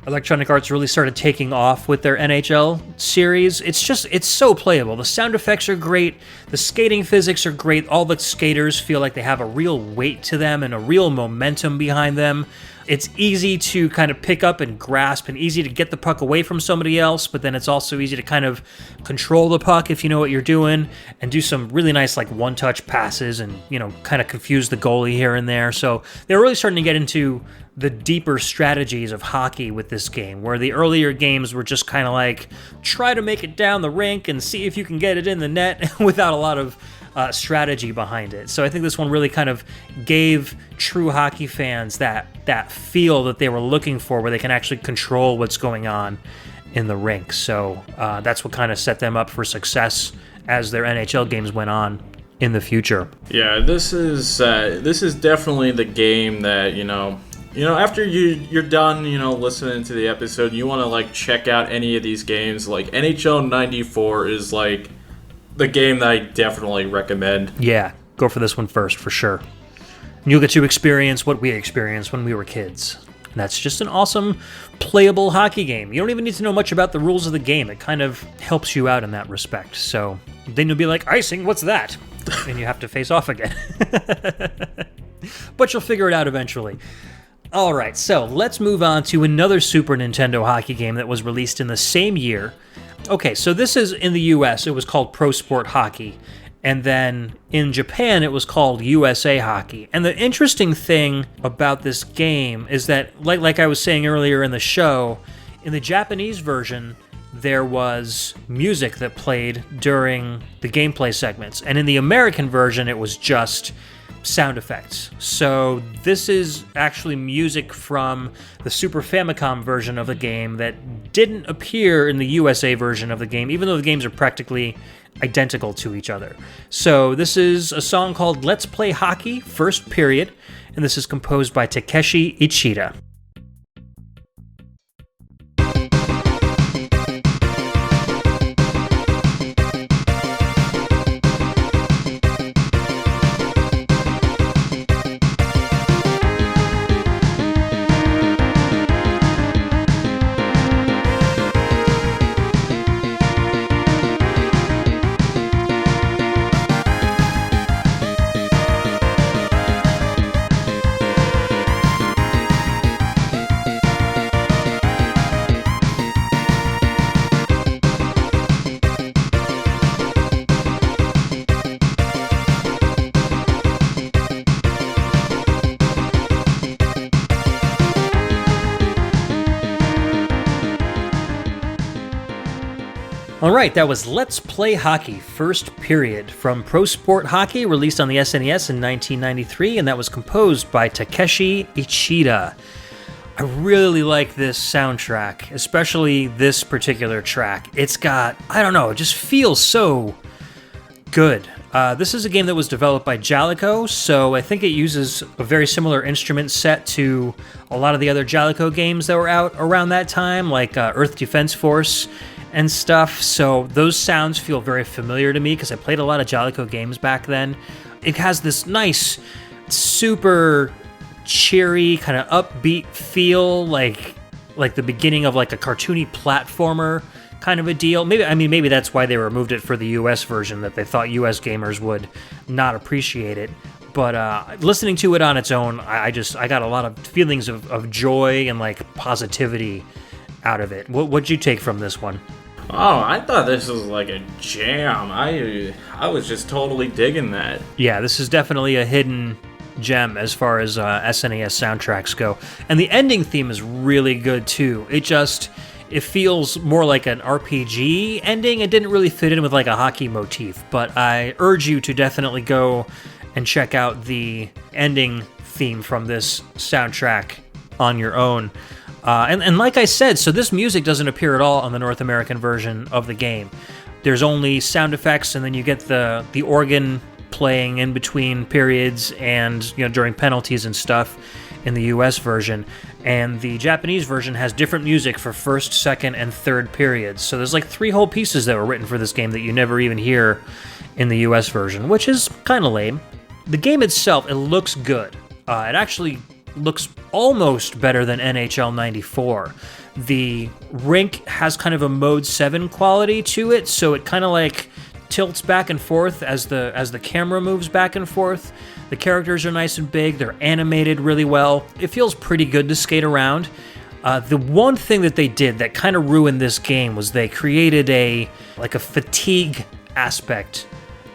Electronic Arts really started taking off with their NHL series. It's so playable. The sound effects are great. The skating physics are great. All the skaters feel like they have a real weight to them and a real momentum behind them. It's easy to kind of pick up and grasp and easy to get the puck away from somebody else, but then it's also easy to kind of control the puck if you know what you're doing and do some really nice like one-touch passes and, kind of confuse the goalie here and there. So they're really starting to get into the deeper strategies of hockey with this game, where the earlier games were just kind of like, try to make it down the rink and see if you can get it in the net without a lot of strategy behind it. So I think this one really kind of gave true hockey fans that feel that they were looking for, where they can actually control what's going on in the rink. So that's what kind of set them up for success as their NHL games went on in the future. Yeah, this is definitely the game that after you're done listening to the episode, you want to like check out any of these games. Like NHL '94 is like the game that I definitely recommend. Yeah, go for this one first for sure. And you'll get to experience what we experienced when we were kids. And that's just an awesome, playable hockey game. You don't even need to know much about the rules of the game. It kind of helps you out in that respect. So then you'll be like, icing, what's that? And you have to face off again. But you'll figure it out eventually. All right, so let's move on to another Super Nintendo hockey game that was released in the same year. Okay, so this is in the US. It was called Pro Sport Hockey. And then in Japan, it was called USA Hockey. And the interesting thing about this game is that, like I was saying earlier in the show, in the Japanese version, there was music that played during the gameplay segments. And in the American version, it was just sound effects. So this is actually music from the Super Famicom version of the game that didn't appear in the USA version of the game, even though the games are practically identical to each other. So this is a song called Let's Play Hockey, First Period, and this is composed by Takeshi Ichida. Alright, that was Let's Play Hockey, First Period, from Pro Sport Hockey, released on the SNES in 1993, and that was composed by Takeshi Ichida. I really like this soundtrack, especially this particular track. It's got, it just feels so good. This is a game that was developed by Jaleco, so I think it uses a very similar instrument set to a lot of the other Jaleco games that were out around that time, like Earth Defense Force and stuff, so those sounds feel very familiar to me because I played a lot of Jaleco games back then. It has this nice, super cheery, kind of upbeat feel, like the beginning of like a cartoony platformer kind of a deal. Maybe that's why they removed it for the US version, that they thought US gamers would not appreciate it. But listening to it on its own, I got a lot of feelings of joy and like positivity out of it. What'd you take from this one? Oh, I thought this was like a jam. I was just totally digging that. Yeah, this is definitely a hidden gem as far as SNES soundtracks go. And the ending theme is really good too. It feels more like an RPG ending. It didn't really fit in with like a hockey motif, but I urge you to definitely go and check out the ending theme from this soundtrack on your own. And like I said, so this music doesn't appear at all on the North American version of the game. There's only sound effects, and then you get the organ playing in between periods and during penalties and stuff in the US version. And the Japanese version has different music for first, second, and third periods. So there's like 3 whole pieces that were written for this game that you never even hear in the US version, which is kind of lame. The game itself, it looks good. It actually looks almost better than NHL 94. The rink has kind of a Mode 7 quality to it, so it kind of like tilts back and forth as the camera moves back and forth. The characters are nice and big, they're animated really well. It feels pretty good to skate around. The one thing that they did that kind of ruined this game was they created a fatigue aspect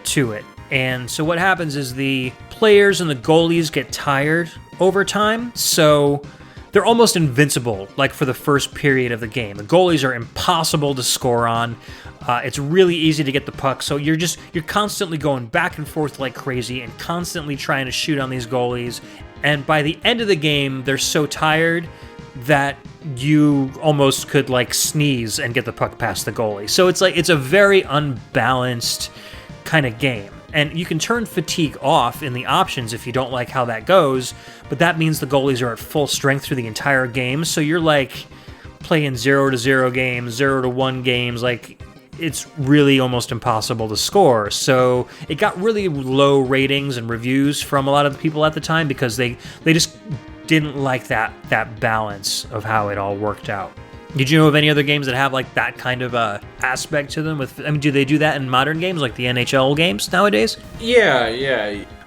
to it. And so what happens is the players and the goalies get tired over time, so they're almost invincible, like for the first period of the game. The goalies are impossible to score on. It's really easy to get the puck, so you're constantly going back and forth like crazy and constantly trying to shoot on these goalies. And by the end of the game, they're so tired that you almost could like sneeze and get the puck past the goalie. So it's a very unbalanced kind of game. And you can turn fatigue off in the options if you don't like how that goes, but that means the goalies are at full strength through the entire game, so you're like playing 0-0 games, 0-1 games, like it's really almost impossible to score. So it got really low ratings and reviews from a lot of the people at the time because they just didn't like that balance of how it all worked out. Did you know of any other games that have like that kind of aspect to them? Do they do that in modern games like the NHL games nowadays? Yeah.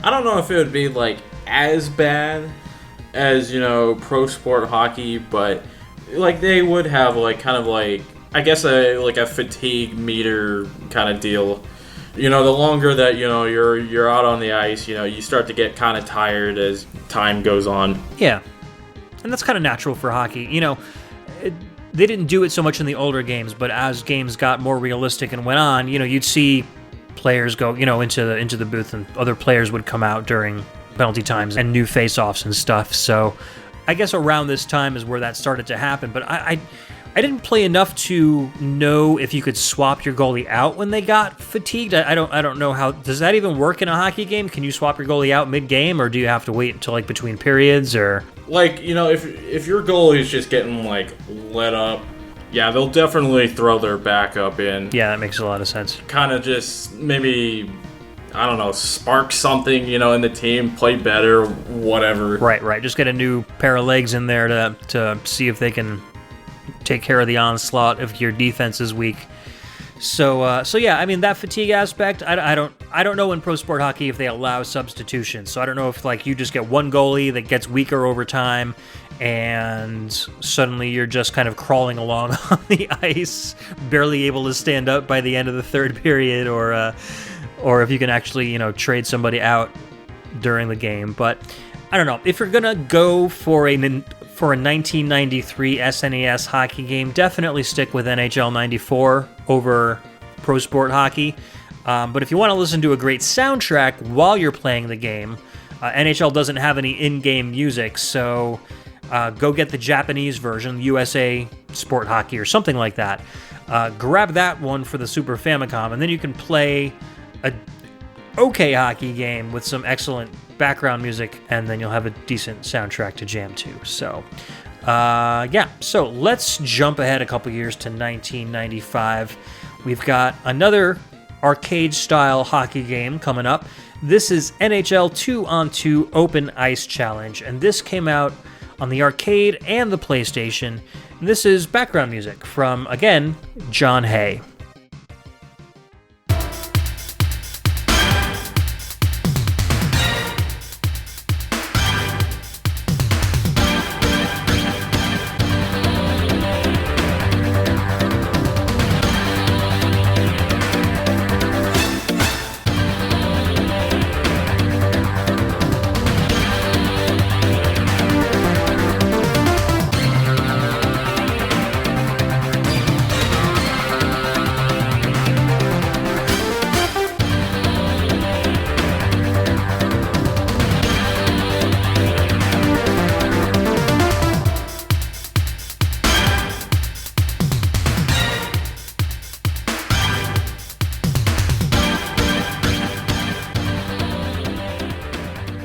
I don't know if it would be like as bad as, pro sport hockey, but like they would have like kind of like, I guess a fatigue meter kind of deal. The longer that you're out on the ice, you start to get kind of tired as time goes on. Yeah, and that's kind of natural for hockey. They didn't do it so much in the older games, but as games got more realistic and went on, you'd see players go, into the booth, and other players would come out during penalty times and new face-offs and stuff. So, I guess around this time is where that started to happen. But I didn't play enough to know if you could swap your goalie out when they got fatigued. I don't know how. Does that even work in a hockey game? Can you swap your goalie out mid-game, or do you have to wait until like between periods, or? Like, if your goalie is just getting like let up, yeah, they'll definitely throw their backup in. Yeah, that makes a lot of sense. Kind of just maybe, I don't know, spark something, in the team, play better, whatever. Right. Just get a new pair of legs in there to see if they can take care of the onslaught if your defense is weak. So yeah, I mean that fatigue aspect. I don't know in pro sport hockey if they allow substitutions. So I don't know if like you just get one goalie that gets weaker over time, and suddenly you're just kind of crawling along on the ice, barely able to stand up by the end of the third period, or if you can actually trade somebody out during the game. But I don't know if you're gonna go for a 1993 SNES hockey game, definitely stick with NHL 94 over Pro Sport Hockey. But if you want to listen to a great soundtrack while you're playing the game, NHL doesn't have any in-game music, so go get the Japanese version, USA Sport Hockey or something like that. Grab that one for the Super Famicom, and then you can play a okay hockey game with some excellent background music, and then you'll have a decent soundtrack to jam to. So, so let's jump ahead a couple years to 1995. We've got another arcade-style hockey game coming up. This is NHL 2-on-2 Open Ice Challenge, and this came out on the arcade and the PlayStation. And this is background music from, again, John Hay.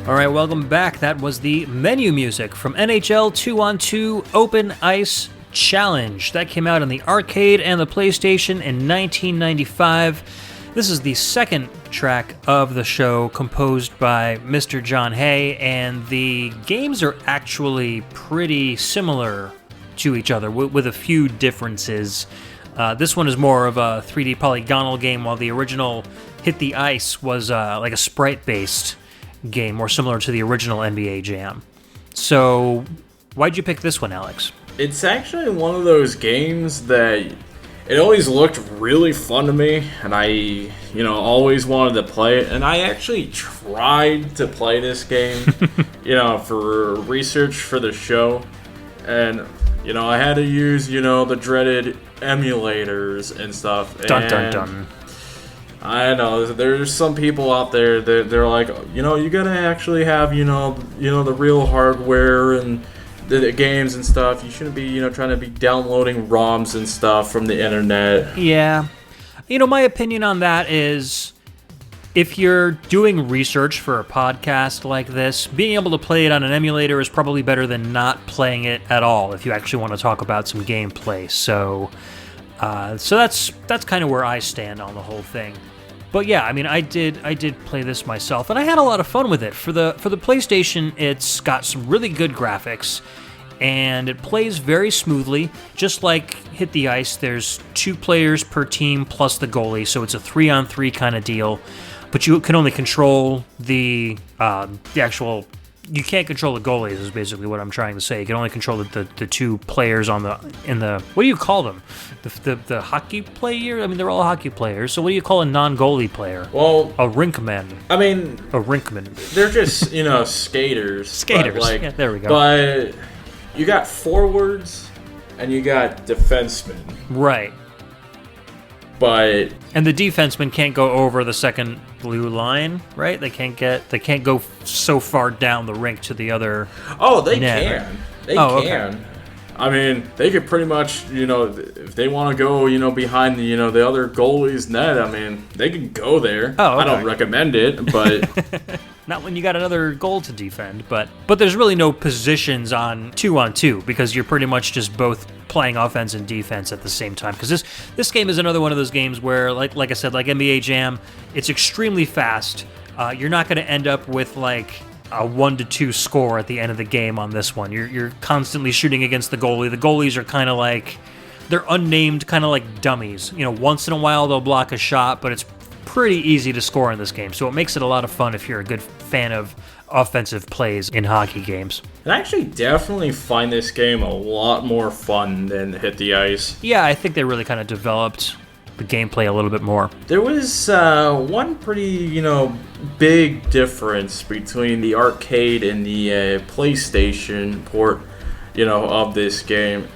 Alright, welcome back. That was the menu music from NHL 2-on-2 Open Ice Challenge. That came out on the arcade and the PlayStation in 1995. This is the second track of the show, composed by Mr. John Hay, and the games are actually pretty similar to each other, with a few differences. This one is more of a 3D polygonal game, while the original Hit the Ice was like a sprite-based game, more similar to the original NBA Jam. So, why'd you pick this one, Alex? It's actually one of those games that it always looked really fun to me, and I, always wanted to play it. And I actually tried to play this game, for research for the show. And, I had to use, the dreaded emulators and stuff. Dun dun dun. I know, there's some people out there that they're like, you gotta actually have, the real hardware and the games and stuff. You shouldn't be, trying to be downloading ROMs and stuff from the internet. Yeah. My opinion on that is If you're doing research for a podcast like this, being able to play it on an emulator is probably better than not playing it at all if you actually want to talk about some gameplay. So that's kind of where I stand on the whole thing. But yeah, I mean, I did play this myself, and I had a lot of fun with it. For the PlayStation, it's got some really good graphics, and it plays very smoothly. Just like Hit the Ice, there's 2 players per team plus the goalie, so it's a 3-on-3 kind of deal. But you can only control the actual. You can't control the goalies, is basically what I'm trying to say. You can only control the 2 players in the what do you call them? The hockey player? I mean, they're all hockey players. So what do you call a non-goalie player? Well, a rinkman. I mean, a rinkman. They're just skaters. Skaters. But, yeah, there we go. But you got forwards and you got defensemen. Right. But and the defensemen can't go over the second blue line, right? They can't go so far down the rink to the other. Oh, they net. can. They can. Okay. I mean, they could pretty much, if they want to go, behind the other goalie's net. I mean, they can go there. Oh, okay. I don't recommend it, but not when you got another goal to defend. But there's really no positions on 2-on-2 because you're pretty much just both playing offense and defense at the same time. Because this game is another one of those games where, like I said, like NBA Jam, it's extremely fast. You're not going to end up with like a 1-2 score at the end of the game on this one. You're constantly shooting against the goalie. The goalies are kind of like, they're unnamed, kind of like dummies. Once in a while they'll block a shot, but it's pretty easy to score in this game. So it makes it a lot of fun if you're a good fan of offensive plays in hockey games. And I actually definitely find this game a lot more fun than Hit the Ice. Yeah, I think they really kind of developed the gameplay a little bit more. There was one pretty, big difference between the arcade and the PlayStation port, of this game.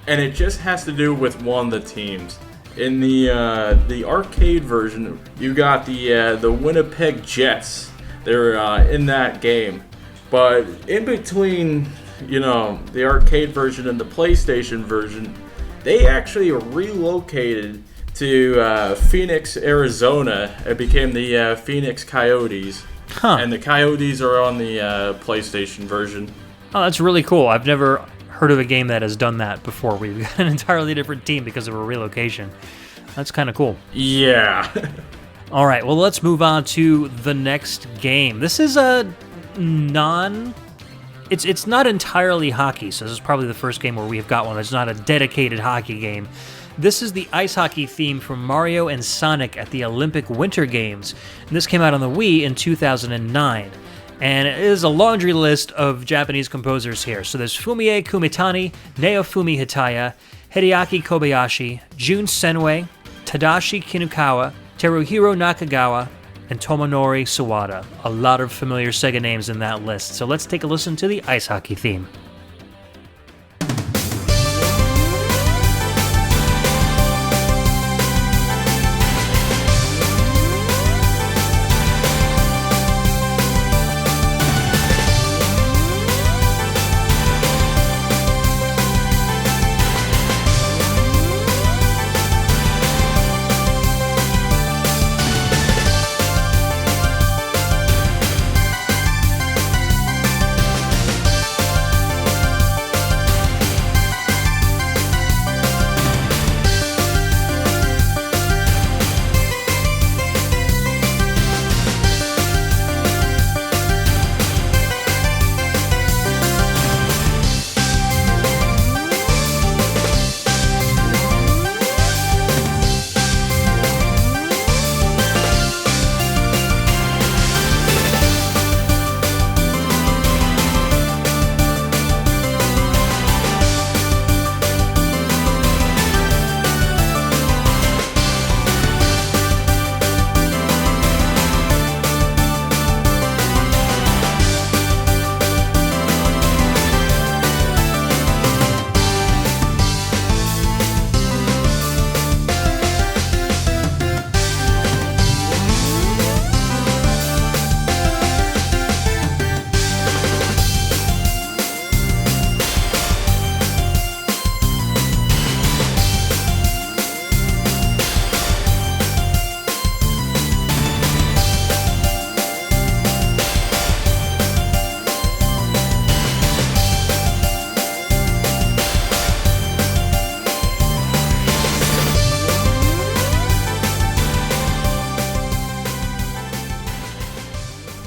And it just has to do with one of the teams. In the arcade version, you got the Winnipeg Jets. They're in that game. But in between, the arcade version and the PlayStation version, they actually relocated to Phoenix, Arizona. It became the Phoenix Coyotes. Huh. And the Coyotes are on the PlayStation version. Oh, that's really cool. I've never heard of a game that has done that before. We've got an entirely different team because of a relocation. That's kind of cool. Yeah. All right, well, let's move on to the next game. This is a It's not entirely hockey, so this is probably the first game where we've got one that's not a dedicated hockey game. This is the ice hockey theme from Mario and Sonic at the Olympic Winter Games. And this came out on the Wii in 2009. And it is a laundry list of Japanese composers here. So there's Fumie Kumitani, Naofumi Hitaya, Hideaki Kobayashi, Jun Senway, Tadashi Kinukawa, Teruhiro Nakagawa, and Tomonori Sawada. A lot of familiar Sega names in that list. So let's take a listen to the ice hockey theme.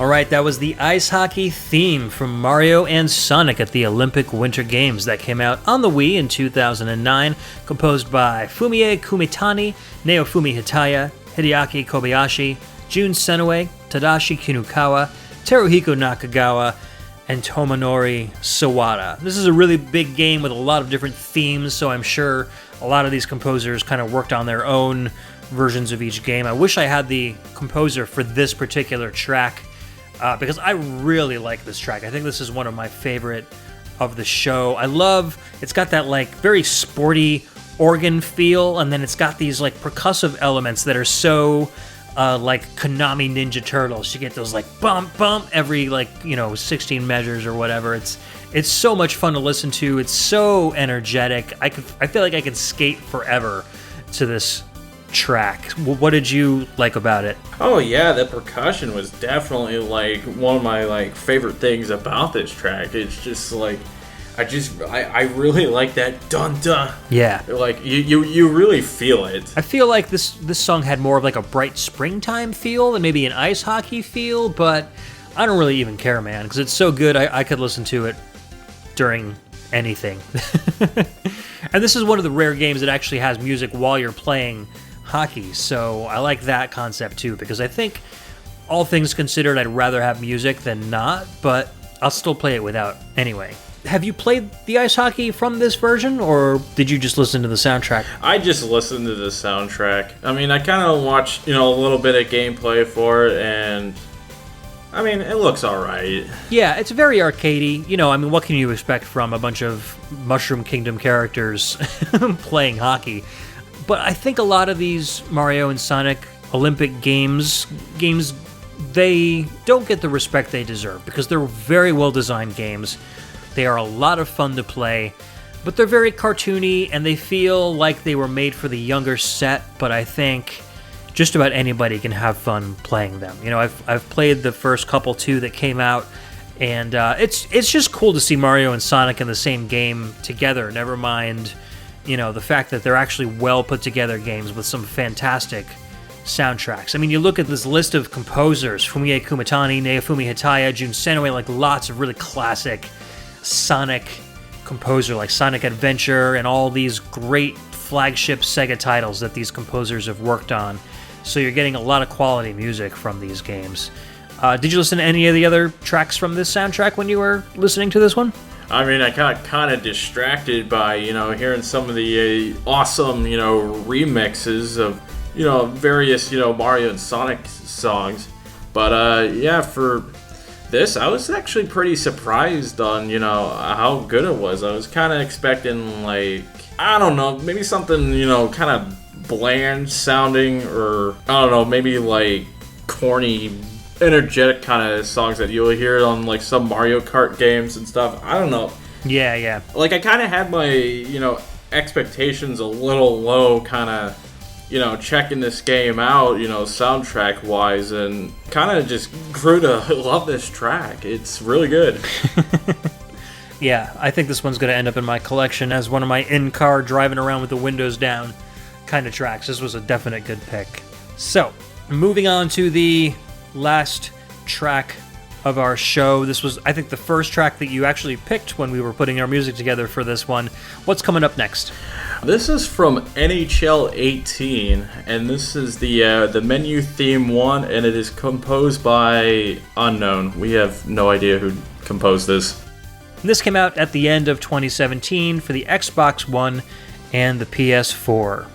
Alright, that was the ice hockey theme from Mario and Sonic at the Olympic Winter Games that came out on the Wii in 2009, composed by Fumie Kumitani, Naofumi Hitaya, Hideaki Kobayashi, Jun Senoue, Tadashi Kinukawa, Teruhiko Nakagawa, and Tomonori Sawada. This is a really big game with a lot of different themes, so I'm sure a lot of these composers kind of worked on their own versions of each game. I wish I had the composer for this particular track, because I really like this track. I think this is one of my favorite of the show. I love, it's got that like very sporty organ feel, and then it's got these like percussive elements that are so like Konami Ninja Turtles. You get those like bump bump every 16 measures or whatever. It's so much fun to listen to. It's so energetic. I feel like I could skate forever to this track. What did you like about it? Oh yeah, the percussion was definitely like one of my favorite things about this track. It's just like I really like that dun dun. Yeah. Like you really feel it. I feel like this song had more of like a bright springtime feel and maybe an ice hockey feel, but I don't really even care, man, because it's so good. I could listen to it during anything. And this is one of the rare games that actually has music while you're playing hockey, so I like that concept too, because I think all things considered I'd rather have music than not, but I'll still play it without anyway. Have you played the ice hockey from this version, or did you just listen to the soundtrack? I just listened to the soundtrack. I mean, I kind of watched, a little bit of gameplay for it, and I mean, it looks alright. Yeah, it's very arcadey. I mean, what can you expect from a bunch of Mushroom Kingdom characters playing hockey? But I think a lot of these Mario and Sonic Olympic games, they don't get the respect they deserve, because they're very well-designed games. They are a lot of fun to play, but they're very cartoony, and they feel like they were made for the younger set, but I think just about anybody can have fun playing them. I've played the first couple too that came out, and it's just cool to see Mario and Sonic in the same game together, never mind, the fact that they're actually well put together games with some fantastic soundtracks. I mean, you look at this list of composers, Fumie Kumitani, Naofumi Hitaya, Jun Senoue, like lots of really classic Sonic composer like Sonic Adventure and all these great flagship Sega titles that these composers have worked on. So you're getting a lot of quality music from these games. Did you listen to any of the other tracks from this soundtrack when you were listening to this one? I mean, I got kind of distracted by, hearing some of the awesome, remixes of, various, Mario and Sonic songs. But, yeah, for this, I was actually pretty surprised on, how good it was. I was kind of expecting, I don't know, maybe something, kind of bland sounding, or, I don't know, maybe, corny, energetic kind of songs that you'll hear on, some Mario Kart games and stuff. I don't know. Yeah. I kind of had my, expectations a little low, kind of, checking this game out, soundtrack-wise, and kind of just grew to love this track. It's really good. Yeah, I think this one's going to end up in my collection as one of my in-car driving around with the windows down kind of tracks. This was a definite good pick. So, moving on to the last track of our show. This was, I think, the first track that you actually picked when we were putting our music together for this one. What's coming up next? This is from NHL 18, and this is the menu theme one, and it is composed by Unknown. We have no idea who composed this. This came out at the end of 2017 for the Xbox One and the PS4.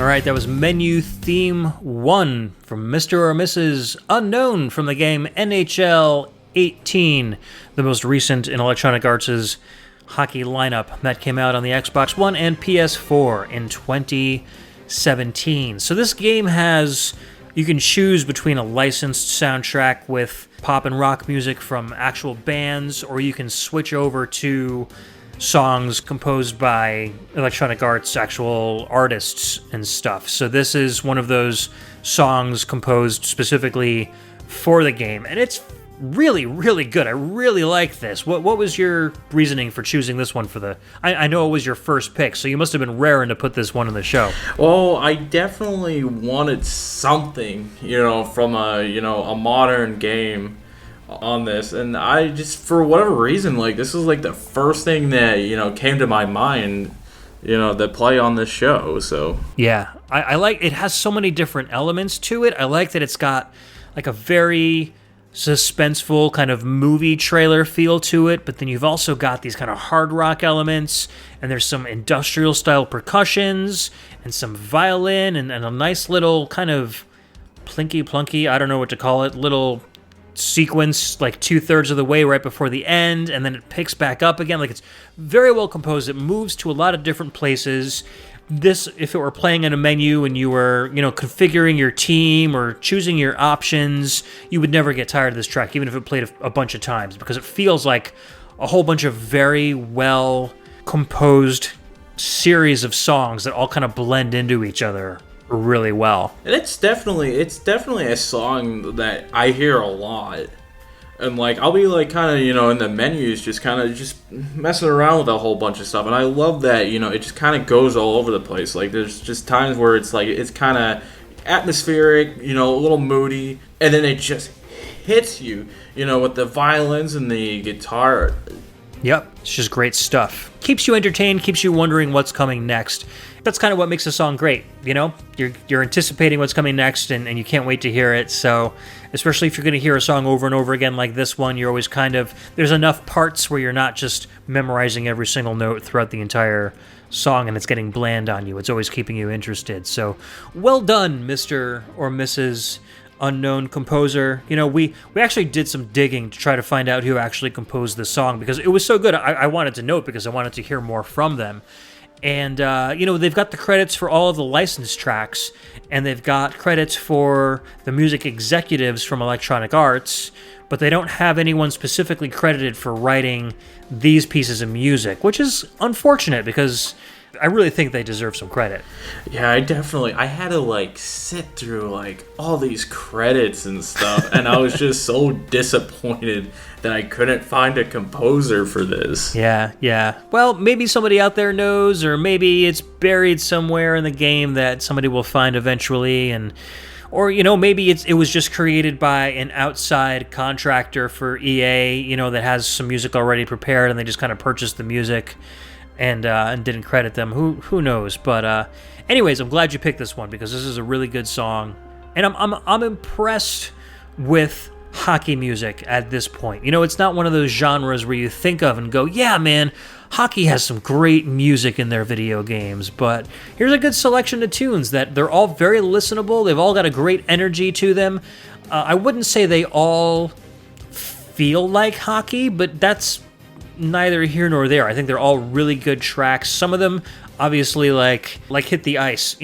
right, that was Menu Theme 1 from Mr. or Mrs. Unknown from the game NHL 18, the most recent in Electronic Arts' hockey lineup. That came out on the Xbox One and PS4 in 2017. So this game has, you can choose between a licensed soundtrack with pop and rock music from actual bands, or you can switch over to songs composed by Electronic Arts actual artists and stuff. So this is one of those songs composed specifically for the game, and it's really, really good. I really like this. What was your reasoning for choosing this one for the... I know it was your first pick, so you must have been raring to put this one on the show. Well, I definitely wanted something, from a modern game on this, and I just, for whatever reason, this is the first thing that came to my mind, that play on this show. So yeah, I like it. Has so many different elements to it. I like that it's got a very suspenseful kind of movie trailer feel to it, but then you've also got these kind of hard rock elements, and there's some industrial style percussions and some violin and a nice little kind of plinky plunky, I don't know what to call it, little sequence 2/3 of the way right before the end, and then it picks back up again. It's very well composed. It moves to a lot of different places. This, if it were playing in a menu and you were, configuring your team or choosing your options, you would never get tired of this track, even if it played a bunch of times, because it feels like a whole bunch of very well composed series of songs that all kind of blend into each other really well. And it's definitely a song that I hear a lot. And I'll be kind of, in the menus just messing around with a whole bunch of stuff. And I love that, it just kind of goes all over the place. There's just times where it's it's kind of atmospheric, a little moody, and then it just hits you, with the violins and the guitar. Yep, it's just great stuff. Keeps you entertained, keeps you wondering what's coming next. That's kind of what makes a song great, You're anticipating what's coming next, and you can't wait to hear it. So, especially if you're going to hear a song over and over again like this one, you're always there's enough parts where you're not just memorizing every single note throughout the entire song and it's getting bland on you. It's always keeping you interested. So, well done, Mr. or Mrs. Unknown composer. We actually did some digging to try to find out who actually composed this song, because it was so good. I wanted to know it because I wanted to hear more from them. And, they've got the credits for all of the licensed tracks, and they've got credits for the music executives from Electronic Arts, but they don't have anyone specifically credited for writing these pieces of music, which is unfortunate because I really think they deserve some credit. Yeah, I had to sit through all these credits and stuff, and I was just so disappointed that I couldn't find a composer for this. Yeah. Well, maybe somebody out there knows, or maybe it's buried somewhere in the game that somebody will find eventually, or maybe it was just created by an outside contractor for EA, that has some music already prepared, and they just kind of purchased the music and didn't credit them. Who knows? But anyways, I'm glad you picked this one because this is a really good song, and I'm impressed with hockey music at this point. It's not one of those genres where you think of and go, yeah, man, hockey has some great music in their video games, but here's a good selection of tunes that they're all very listenable. They've all got a great energy to them. I wouldn't say they all feel like hockey, but that's neither here nor there. I think they're all really good tracks. Some of them, obviously, like Hit the Ice,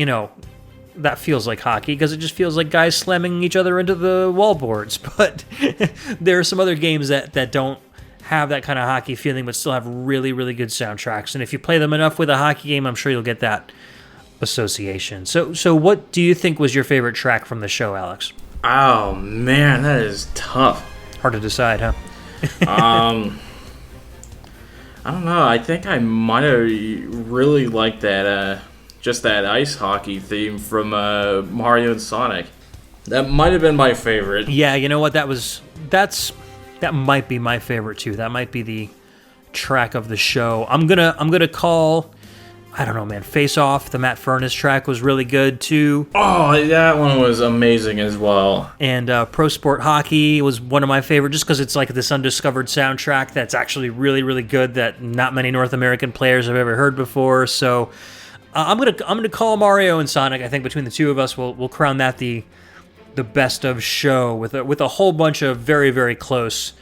that feels like hockey because it just feels like guys slamming each other into the wallboards. But there are some other games that don't have that kind of hockey feeling but still have really, really good soundtracks. And if you play them enough with a hockey game, I'm sure you'll get that association. So what do you think was your favorite track from the show, Alex? Oh, man, that is tough. Hard to decide, huh? I don't know. I think I might have really liked that, just that ice hockey theme from Mario and Sonic. That might have been my favorite. Yeah, you know what? That might be my favorite too. That might be the track of the show. I'm gonna call, I don't know, man, Face Off, the Matt Furnace track was really good too. Oh, that one was amazing as well. And Pro Sport Hockey was one of my favorite just because it's this undiscovered soundtrack that's actually really, really good that not many North American players have ever heard before. So I'm gonna call Mario and Sonic. I think between the two of us, we'll crown that the best of show with a whole bunch of very, very close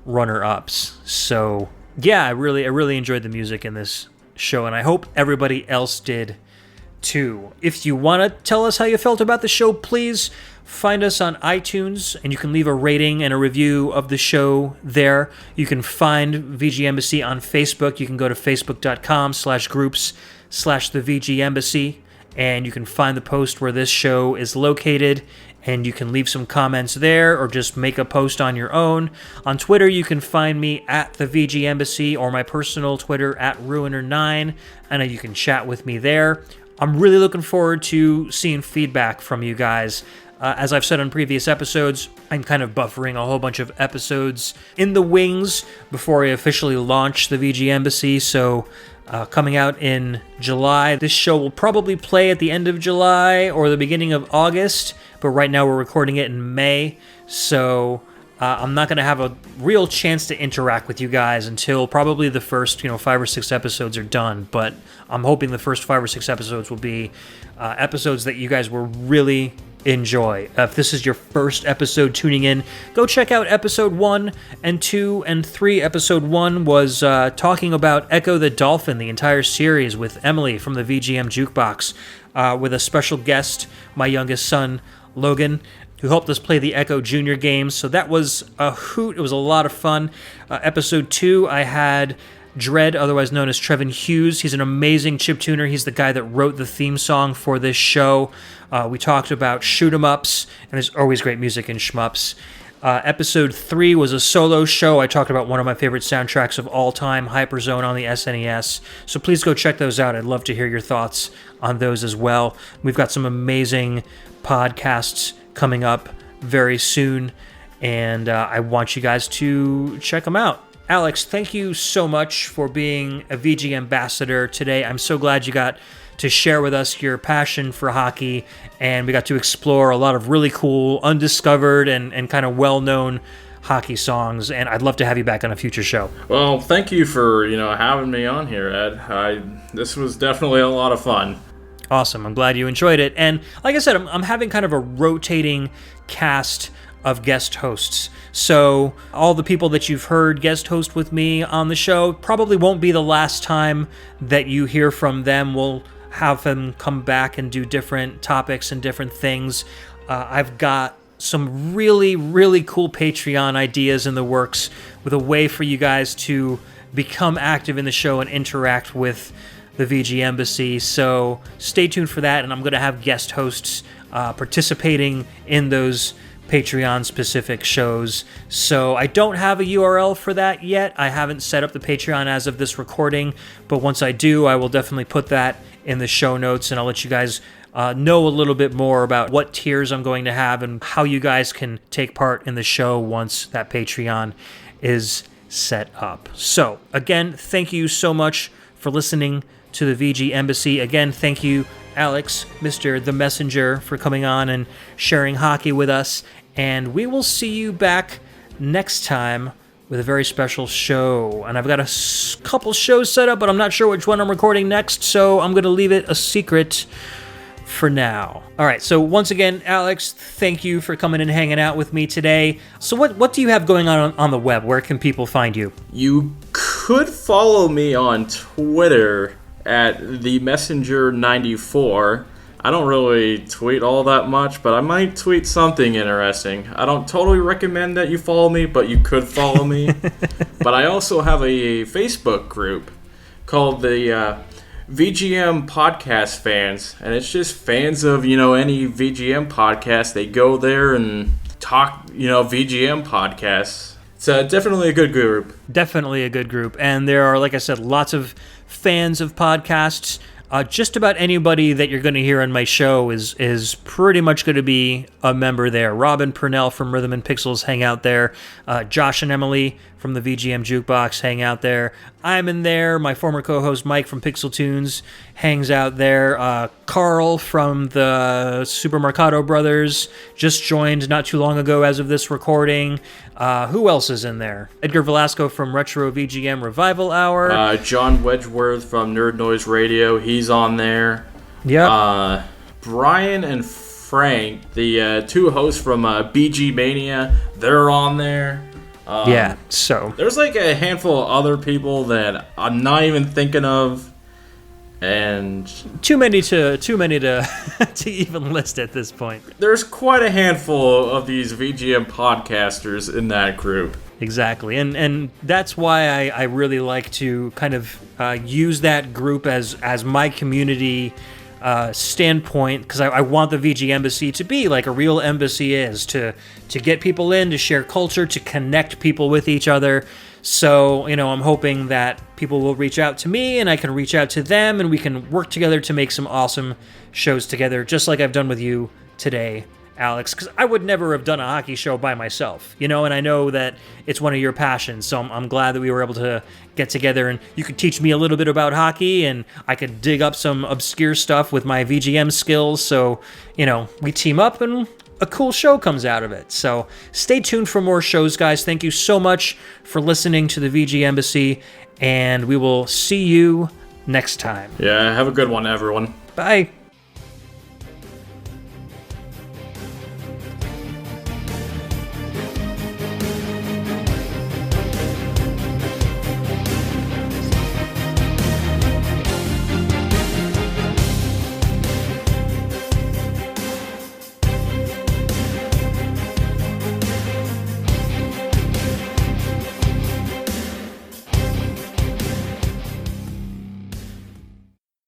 runner-ups. So yeah, I really enjoyed the music in this show, and I hope everybody else did too. If you want to tell us how you felt about the show, please find us on iTunes, and you can leave a rating and a review of the show there. You can find VG Embassy on Facebook. You can go to facebook.com/groups/the VG Embassy, and you can find the post where this show is located, and you can leave some comments there or just make a post on your own. On Twitter, you can find me at the VG Embassy or my personal Twitter at Ruiner9. I know you can chat with me there. I'm really looking forward to seeing feedback from you guys. As I've said on previous episodes, I'm kind of buffering a whole bunch of episodes in the wings before I officially launch the VG Embassy, so coming out in July. This show will probably play at the end of July or the beginning of August, but right now we're recording it in May, so I'm not going to have a real chance to interact with you guys until probably the first 5 or 6 episodes are done, but I'm hoping the first 5 or 6 episodes will be episodes that you guys will really enjoy. If this is your first episode tuning in, go check out episode 1 and 2 and 3. Episode 1 was talking about Echo the Dolphin, the entire series, with Emily from the VGM Jukebox, with a special guest, my youngest son, Logan, who helped us play the Echo Junior games. So that was a hoot. It was a lot of fun. Episode 2, I had Dread, otherwise known as Trevin Hughes. He's an amazing chiptuner. He's the guy that wrote the theme song for this show. We talked about shoot 'em ups, and there's always great music in shmups. Episode 3 was a solo show. I talked about one of my favorite soundtracks of all time, Hyperzone on the SNES. So please go check those out. I'd love to hear your thoughts on those as well. We've got some amazing podcasts coming up very soon, and I want you guys to check them out. Alex, thank you so much for being a VG ambassador today. I'm so glad you got to share with us your passion for hockey, and we got to explore a lot of really cool, undiscovered, and kind of well-known hockey songs, and I'd love to have you back on a future show. Well, thank you for, having me on here, Ed. This was definitely a lot of fun. Awesome. I'm glad you enjoyed it. And like I said, I'm having kind of a rotating cast of guest hosts. So all the people that you've heard guest host with me on the show probably won't be the last time that you hear from them. We'll have them come back and do different topics and different things. I've got some really, really cool Patreon ideas in the works with a way for you guys to become active in the show and interact with the VG Embassy. So stay tuned for that, and I'm going to have guest hosts participating in those Patreon-specific shows. So I don't have a URL for that yet. I haven't set up the Patreon as of this recording, but once I do, I will definitely put that in the show notes, and I'll let you guys know a little bit more about what tiers I'm going to have and how you guys can take part in the show once that Patreon is set up. So, again, thank you so much for listening to the VG Embassy. Again, thank you, Alex, Mr. The Messenger, for coming on and sharing hockey with us. And we will see you back next time with a very special show. And I've got a couple shows set up, but I'm not sure which one I'm recording next, so I'm going to leave it a secret for now. All right, so once again, Alex, thank you for coming and hanging out with me today. So what do you have going on the web? Where can people find you? You could follow me on Twitter at TheMessenger94. I don't really tweet all that much, but I might tweet something interesting. I don't totally recommend that you follow me, but you could follow me. But I also have a Facebook group called the VGM Podcast Fans, and it's just fans of, any VGM podcast. They go there and talk, VGM podcasts. It's definitely a good group. Definitely a good group. And there are, like I said, lots of fans of podcasts. Just about anybody that you're going to hear on my show is pretty much going to be a member there. Robin Purnell from Rhythm and Pixels hang out there. Josh and Emily from the VGM Jukebox hang out there. I'm in there. My former co-host Mike from Pixel Tunes hangs out there. Carl from the Supermercado Brothers just joined not too long ago as of this recording. Who else is in there? Edgar Velasco from Retro VGM Revival Hour. John Wedgeworth from Nerd Noise Radio. He's he's on there. Yep. Brian and Frank, the two hosts from BG Mania, they're on there. Yeah, so There's like a handful of other people that I'm not even thinking of, and too many to to even list at this point. there's quite a handful of these VGM podcasters in that group. Exactly, and that's why I really like to kind of use that group as my community standpoint, because I want the VG Embassy to be like a real embassy is, to get people in, to share culture, to connect people with each other. So, I'm hoping that people will reach out to me and I can reach out to them and we can work together to make some awesome shows together, just like I've done with you today, Alex, because I would never have done a hockey show by myself, and I know that it's one of your passions, so I'm glad that we were able to get together and you could teach me a little bit about hockey and I could dig up some obscure stuff with my VGM skills, so, we team up and a cool show comes out of it. So stay tuned for more shows, guys. Thank you so much for listening to the VG Embassy, and we will see you next time. Yeah, have a good one, everyone. Bye.